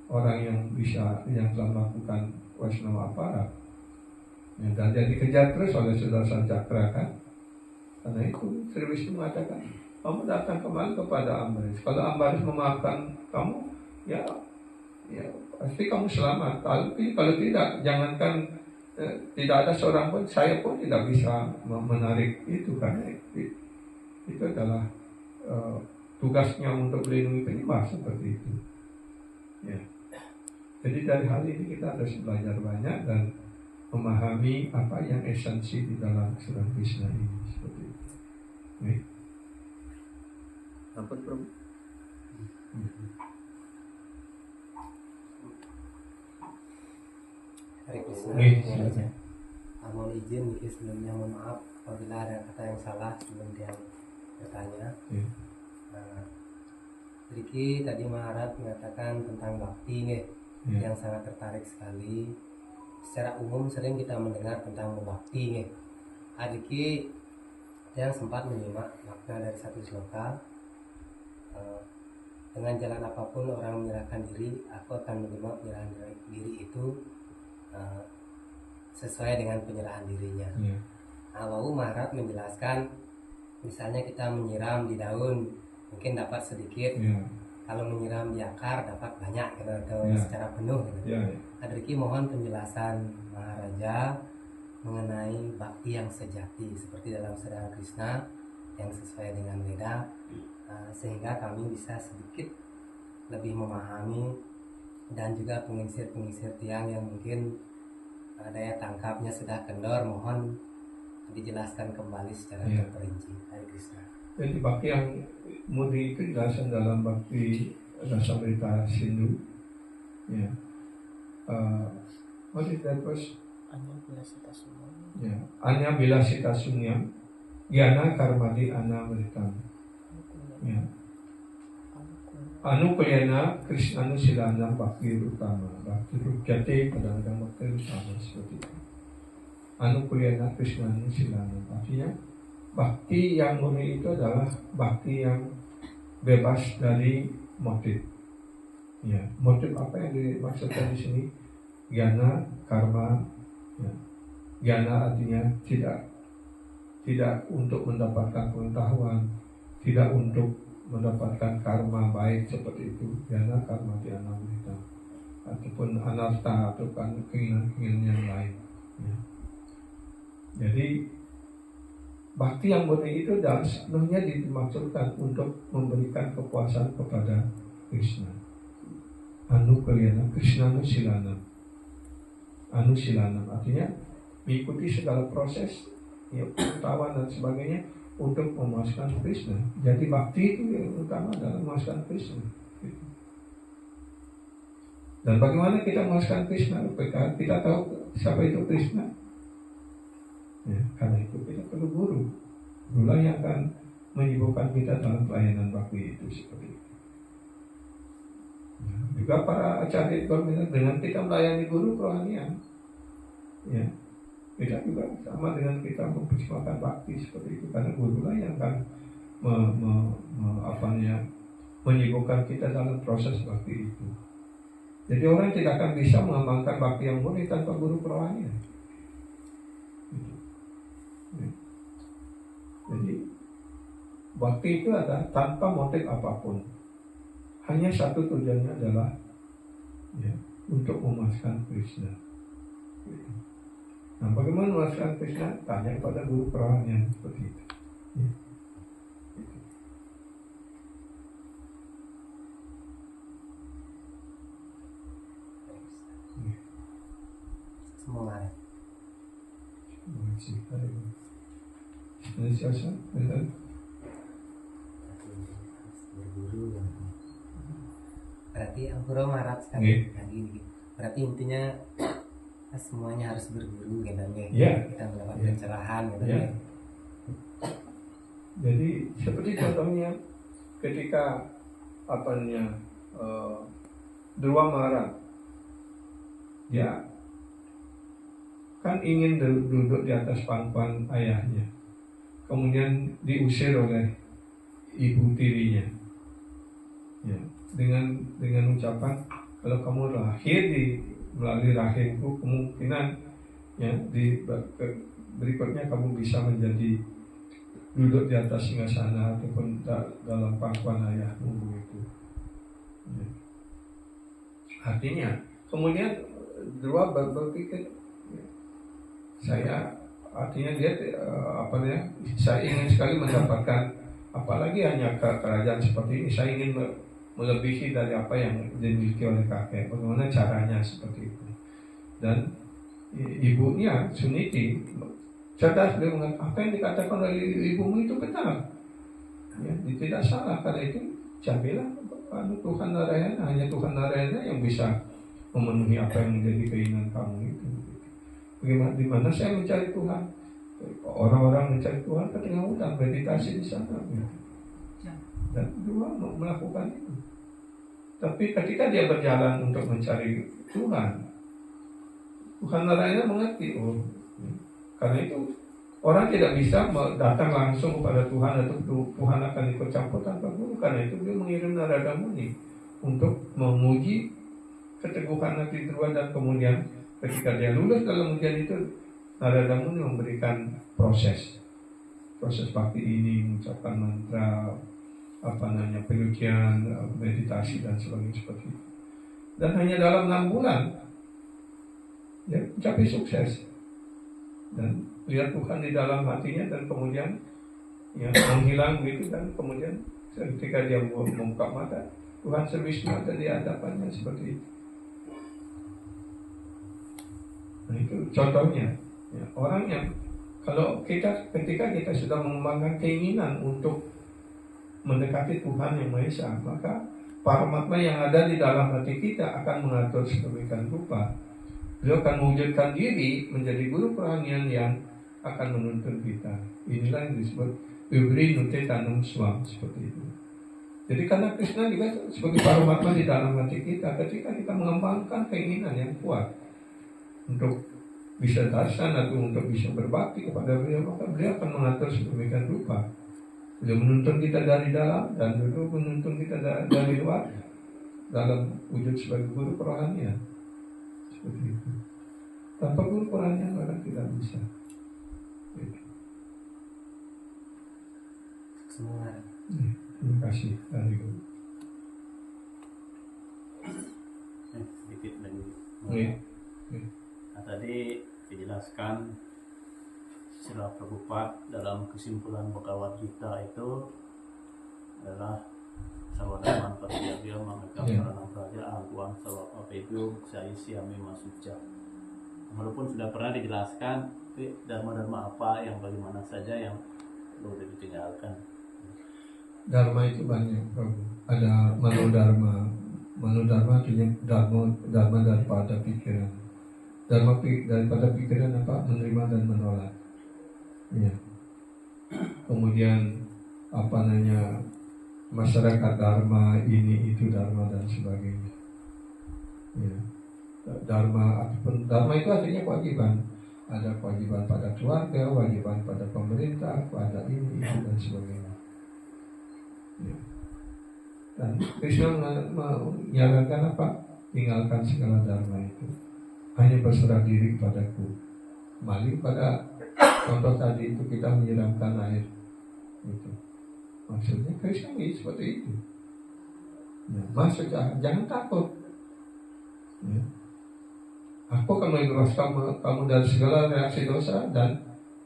orang yang telah melakukan Vaishnava aparat. Ya, dan dia dikejar terus oleh Sudarsana Cakra, kan? Karena itu Sri Wisnu mengatakan, kamu datang kembali kepada Ambarish. Kalau Ambarish memaafkan kamu, ya pasti kamu selamat. Tapi kalau tidak, jangankan tidak ada seorang pun, saya pun tidak bisa menarik itu, karena itu adalah tugasnya untuk melindungi penyembah seperti itu. Ya. Jadi dari hal ini kita harus belajar banyak dan memahami apa yang esensi di dalam surat Krishna ini, seperti itu. Baik. Apa Prof? Hare Krishna. Mohon izin mungkin sebelumnya, mohon maaf apabila ada kata yang salah sebelum dia bertanya. Riki tadi Maharaj mengatakan tentang bakti nih, yang sangat tertarik sekali. Secara umum sering kita mendengar tentang bakti nih. Riki yang sempat menyimak makna dari satu sloka, dengan jalan apapun orang menyerahkan diri, aku akan menerima penyerahan diri itu sesuai dengan penyerahan dirinya. Lalu Maharaj menjelaskan, misalnya kita menyiram di daun mungkin dapat sedikit, kalau menyiram di akar dapat banyak secara penuh. Adriki mohon penjelasan Maharaja mengenai bakti yang sejati seperti dalam sadhana Krishna yang sesuai dengan Veda, sehingga kami bisa sedikit lebih memahami, dan juga pengisir-pengisir tiang yang mungkin daya tangkapnya sudah kendor, mohon dijelaskan kembali secara terperinci. Hare Krishna. Jadi bakti yang murni itu dijelaskan dalam bakti Rasamrita Sindhu. Ya. What is that verse? Anya Bilasita Sunyam Gyana Karmadi Anamritam. Ya. Anukulyana Krishnanu Silana Bhakti Utama. Bhakti Rukyate kadang-kadang Bhakti Utama, seperti itu. Anukulyana Krishnanu Silana, artinya bakti yang murni itu adalah bakti yang bebas dari motif. Ya, motif apa yang dimaksudkan di sini? Gyana, karma. Ya. Gyana artinya tidak untuk mendapatkan pengetahuan, tidak untuk mendapatkan karma baik seperti itu. Gyana karma di anamrita, ataupun anarta, atau keinginan-keinginan yang lain. Ya. Jadi bakti yang murni itu dan sebenarnya dimaksudkan untuk memberikan kepuasan kepada Krishna. Anukalyana Krishnanu Silanam. Anusilanam artinya mengikuti segala proses, ya, pengetahuan dan sebagainya untuk memuaskan Krishna. Jadi bakti itu yang utama adalah memuaskan Krishna. Dan bagaimana kita memuaskan Krishna? Kita tahu siapa itu Krishna. Ya, karena itu kita perlu guru. Gurulah yang akan menyibukkan kita dalam pelayanan bakti itu seperti itu. Ya, juga para acarya dengan kita melayani guru kerohanian, ya, kita juga sama dengan kita mempersiapkan bakti seperti itu, karena gurulah yang akan menyibukkan kita dalam proses bakti itu. Jadi orang tidak akan bisa mengembangkan bakti yang murni tanpa guru kerohanian. Jadi bakti itu ada tanpa motif apapun. Hanya satu tujuannya adalah, ya, untuk memuaskan Krishna. Nah, bagaimana memuaskan Krishna? Tanya kepada guru kerohanian seperti itu. Ya. Semangat. Berguru ya. Berarti Ampura marah sekali lagi. Berarti intinya semuanya harus berguru gitu ya. Kita mendapat pencerahan gitu ya. Jadi seperti contohnya ketika Dhruva Maharaj, ya, kan ingin duduk di atas pangkuan ayahnya, kemudian diusir oleh ibu tirinya, ya, dengan ucapan, kalau kamu lahir melalui rahimku, kemungkinan, ya, berikutnya kamu bisa menjadi duduk di atas singgasana ataupun dalam pangkuan ayahmu begitu. Ya. Artinya kemudian Dhruva berpikir, saya ingin sekali mendapatkan, apalagi hanya kerajaan seperti ini, saya ingin melebihi dari apa yang dimiliki oleh kakek. Bagaimana caranya seperti itu? Dan ibunya Suniti cerdas, dia mengatakan apa yang dikatakan oleh ibumu itu benar, ya, tidak salah. Karena itu jadilah Tuhan Narayana, hanya Tuhan Narayana yang bisa memenuhi apa yang menjadi keinginan kamu itu. Bagaimana, di mana saya mencari Tuhan? Orang-orang mencari Tuhan ke tengah hutan, meditasi di sana, ya. Dan dua melakukan itu. Tapi ketika dia berjalan untuk mencari Tuhan Narayana mengerti, karena itu orang tidak bisa datang langsung kepada Tuhan atau Tuhan akan ikut campur tanpa guru. Karena itu dia mengirim Narada Muni untuk menguji keteguhan hati Dhruva, dan kemudian ketika dia lulus dalam ujian itu, Narada Muni memberikan proses bakti ini, mengucapkan mantra, pengujian, meditasi dan sebagainya seperti itu. Dan hanya dalam 6 bulan dia mencapai sukses dan lihat Tuhan di dalam hatinya, dan kemudian, ya, menghilang begitu, dan kemudian ketika dia membuka mata, Tuhan Sri-Vishnu ada di hadapannya seperti itu. Nah, itu contohnya, ya, orang yang ketika kita sudah mengembangkan keinginan untuk mendekati Tuhan Yang Maha Esa, maka paramatma yang ada di dalam hati kita akan mengatur sedemikian rupa. Beliau akan mewujudkan diri menjadi guru kerohanian yang akan menuntun kita. Inilah yang disebut Vibri Nute Tanam Swam, seperti itu. Jadi karena Krishna juga sebagai paramatma di dalam hati kita, ketika kita mengembangkan keinginan yang kuat untuk bisa darsan atau untuk bisa berbakti kepada beliau, maka beliau akan mengatur sedemikian rupa. Beliau menuntun kita dari dalam, dan beliau menuntun kita dari luar dalam wujud sebagai guru kerohanian. Seperti itu. Tanpa guru kerohanian orang tidak bisa. Semangat. Terima kasih. Sedikit lagi. Nah, tadi dijelaskan Srila Prabhupada dalam kesimpulan Bhagavad Gita itu adalah sawana manfaatnya mengagam Ya. orang praja angkuang sawap apa itu saya siami masuja. Walaupun sudah pernah dijelaskan dharma-dharma apa yang bagaimana saja yang perlu ditinggalkan. Dharma itu banyak, Prabu. Ada manodharma. Manodharma artinya dharma daripada pikiran. Dharma daripada pikiran apa? Menerima dan menolak. Ya. Kemudian apa namanya, masyarakat dharma, ini itu dharma dan sebagainya. Ya. Dharma itu artinya kewajiban. Ada kewajiban pada keluarga, kewajiban pada pemerintah, pada ini itu dan sebagainya. Ya. Dan Krishna menyarankan apa? Tinggalkan segala dharma itu. Hanya berserah diri padaku. Kembali pada contoh tadi itu, kita menyiramkan air. Itu. Maksudnya Krishna ini seperti itu. Ya, maksudnya jangan takut. Ya. Aku akan membebaskan kamu dari segala reaksi dosa dan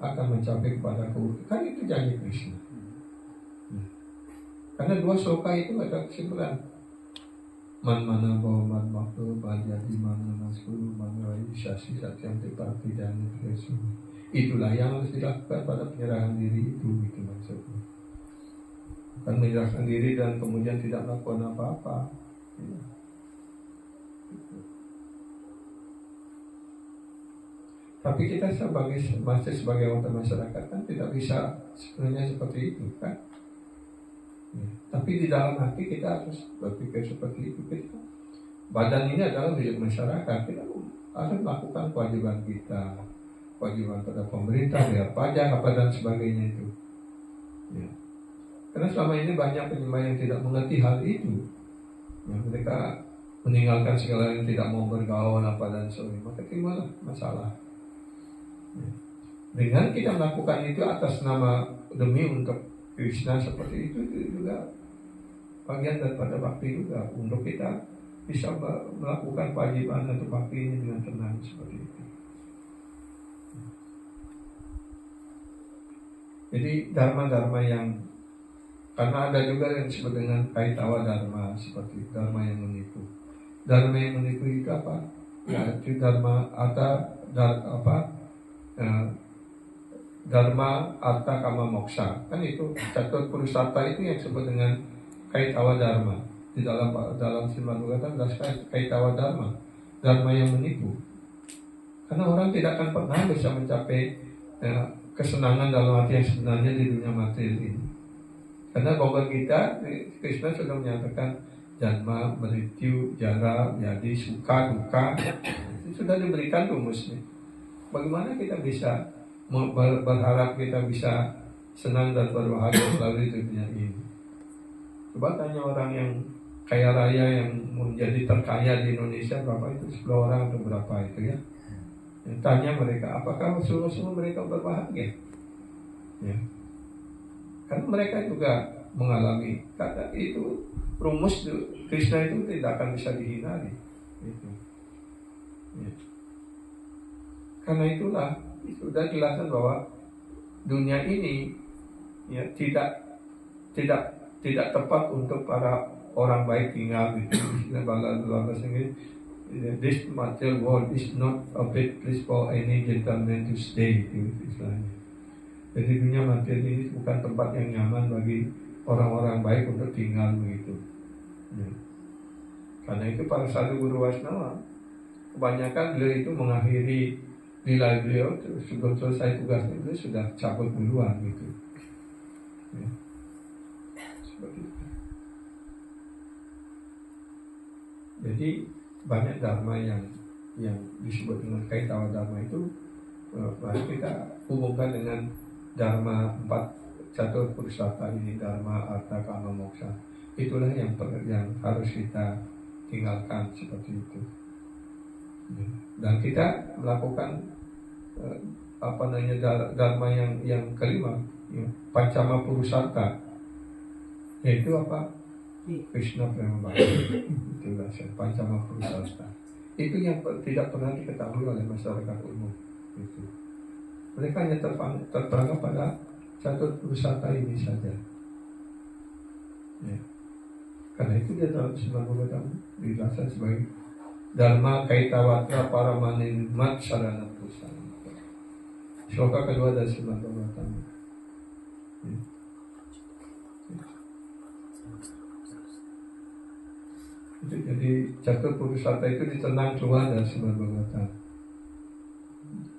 akan mencapai kepadaku. Kan itu janji Krishna. Ya. Karena dua sloka itu ada kesimpulan. Man mana bawa man makhluk bajadi mana naskulu mana syasi satyam tepati dan itu. Itulah yang harus dilakukan pada penyerahan diri itu maksudnya. Bukan menyerahkan diri dan kemudian tidak melakukan apa-apa. Ya. Tapi kita masih sebagai anggota masyarakat kan tidak bisa sebenarnya seperti itu kan. Ya. Tapi di dalam hati kita harus berpikir seperti itu. Badan ini adalah milik masyarakat. Kita harus melakukan kewajiban kita, kewajiban pada pemerintah, bayar pajak, apa dan sebagainya itu. Ya. Karena selama ini banyak penyembah yang tidak mengerti hal itu. Ya, mereka meninggalkan segala yang tidak mau bergaul apa dan sebagainya. Maka timbullah masalah. Ya. Dengan kita melakukan itu atas nama demi untuk Krishna seperti itu juga bagian daripada bakti juga untuk kita bisa melakukan kewajiban atau bakti ini dengan tenang seperti itu. Jadi dharma-dharma yang, karena ada juga yang disebut dengan kaitawa dharma, seperti dharma yang menipu. Dharma yang menipu itu apa? Ya, itu dharma dharma arta kama moksa. Kan itu catur purusarta itu yang disebut dengan kaitawa dharma. Di dalam Srimad Bhagavatam ada kaitawa dharma, dharma yang menipu. Karena orang tidak akan pernah bisa mencapai kesenangan dalam hati yang sebenarnya di dunia materi ini. Karena Bhagavad Gita, Krishna sudah menyatakan janma, mrityu, jara, jadi, suka, duka, itu sudah diberikan rumusnya. Bagaimana kita bisa berharap kita bisa senang dan berbahagia melalui dunia ini? Coba tanya orang yang kaya raya yang menjadi terkaya di Indonesia, berapa itu? 10 orang atau berapa itu ya? Tanya mereka, apakah semua mereka berbahagia? Ya. Karena mereka juga mengalami kata itu, rumus Krishna itu tidak akan bisa dihindari. Itu. Ya. Karena itulah sudah jelaskan bahwa dunia ini ya tidak tepat untuk para orang baik tinggal gitu. Bahasa Inggris, this material world is not a bad place for any gentleman to stay, itu istilahnya. Jadi dunia materi ini bukan tempat yang nyaman bagi orang-orang baik untuk tinggal begitu. Ya. Karena itu para sadhu guru Waisnava kebanyakan beliau itu mengakhiri nilai beliau sebelum selesai tugasnya beliau sudah cabut duluan gitu. Ya. Seperti itu. Jadi banyak dharma yang disebut dengan kaitawa dharma itu mari kita hubungkan dengan dharma 4 catur purusarta ini, dharma, arta, kama, moksa. Itulah yang harus kita tinggalkan seperti itu. Dan kita melakukan dharma yang kelima, ya, pancama purusarta, yaitu apa? Krishna Prema Bhakti. Itulah pancama purusarta. Itu yang tidak pernah diketahui oleh masyarakat umum. Itu. Mereka hanya terperangkap pada catur purusarta ini saja. Ya. Karena itu dia dalam Srimad Bhagavatam dirasa sebagai Dharma Kaitawatra Paramanin Mat Sarana Pusana. Sloka kedua dari Srimad Bhagavatam. Itu jadi Catur Purusarta itu ditenang cuma dari Srimad Bhagavatam.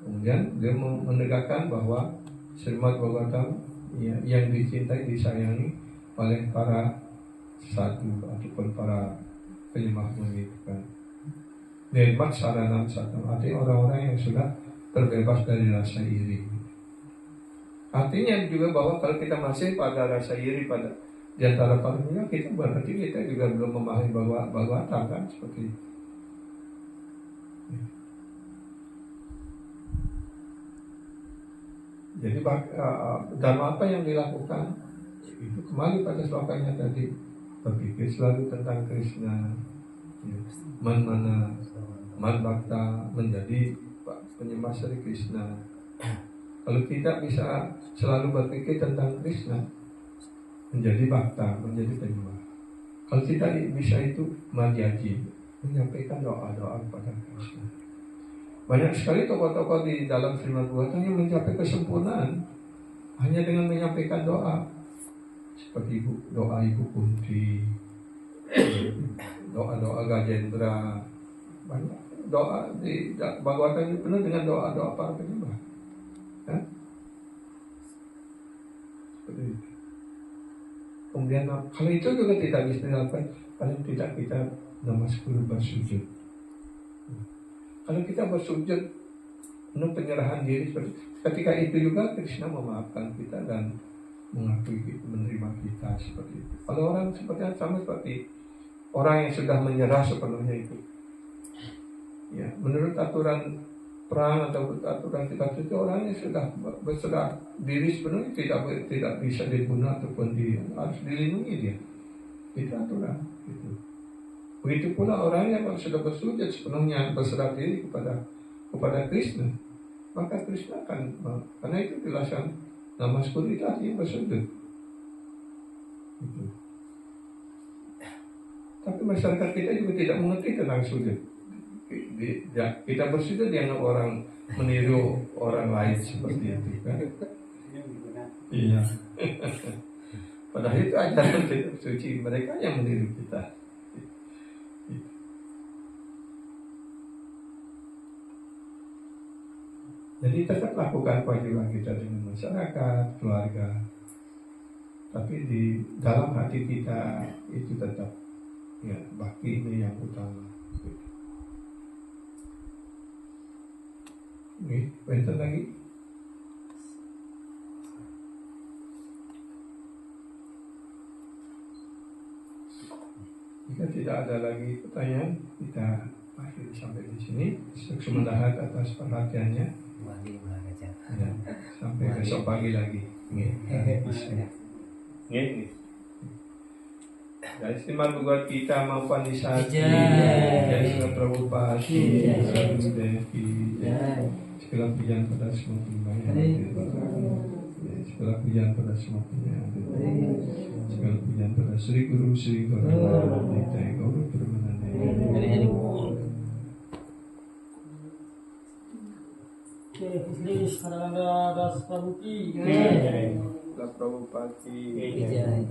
Kemudian dia menegakkan bahwa Srimad Bhagavatam ya, yang dicintai, disayangi oleh para sadhu ataupun para penyembah gitu kan. Nirmat saranam satam, artinya orang-orang yang sudah terbebas dari rasa iri. Artinya juga bahwa kalau kita masih pada rasa iri pada di antara para penyembah, kita berarti kita juga belum memahami Bhagavatam kan, seperti itu. Jadi dharma apa yang dilakukan itu kembali pada slokanya tadi, berpikir selalu tentang Krishna, ya. Man mana, man bhakta, menjadi penyembah Sri Krishna. Kalau tidak bisa selalu berpikir tentang Krishna, menjadi bhakta, menjadi penyembah. Kalau tidak bisa itu madhyaji, menyampaikan doa-doa kepada Krishna. Banyak sekali tokoh-tokoh di dalam Srimad Bhagavatam yang mencapai kesempurnaan hanya dengan menyampaikan doa, seperti doa Ibu Kunti, doa-doa Gajendra. Banyak doa di Bhagavatam itu penuh dengan doa-doa para penyembah. Ya? Seperti itu. Kemudian kalau itu juga tidak bisa dilakukan, paling tidak kita namaskuru bersujud. Kalau kita bersujud penuh penyerahan diri, ketika itu juga Krishna memaafkan kita dan mengakui kita, menerima kita seperti itu. Kalau orang seperti sama seperti orang yang sudah menyerah sepenuhnya itu, ya, menurut aturan perang atau aturan kita itu orang yang sudah berserah diri sepenuhnya tidak bisa dibunuh ataupun harus dilindungi dia. Itu aturan. Gitu. Begitu pula orang yang sudah bersujud sepenuhnya berserah diri kepada Krishna, maka Krishna akan, karena itu dijelaskan namaskuru itu artinya bersujud. Gitu. Tapi masyarakat kita juga tidak mengerti tentang sujud. Kita bersujud dianggap orang meniru orang lain seperti itu kan? Iya. Padahal itu ajaran tidak suci, mereka yang meniru kita. Jadi tetap lakukan kewajiban kita dengan masyarakat, keluarga. Tapi di dalam hati kita itu tetap ya bakti ini yang utama. Oke, bentar lagi. Jika tidak ada lagi pertanyaan, kita akhiri sampai di sini. Sementara atas perhatiannya. Ya, sampai besok pagi lagi. Dari Srimad Bhagavad Gita maupun Nisati, dari Srimad Prabhupada, segala pujian pada semua penyembah, segala pujian pada semua penyembah, segala pujian pada Sri Guru Sri Gauranga Nitai Gaura Pramanande. Sri Saranga Das Prabuki. Prabhupada Jai.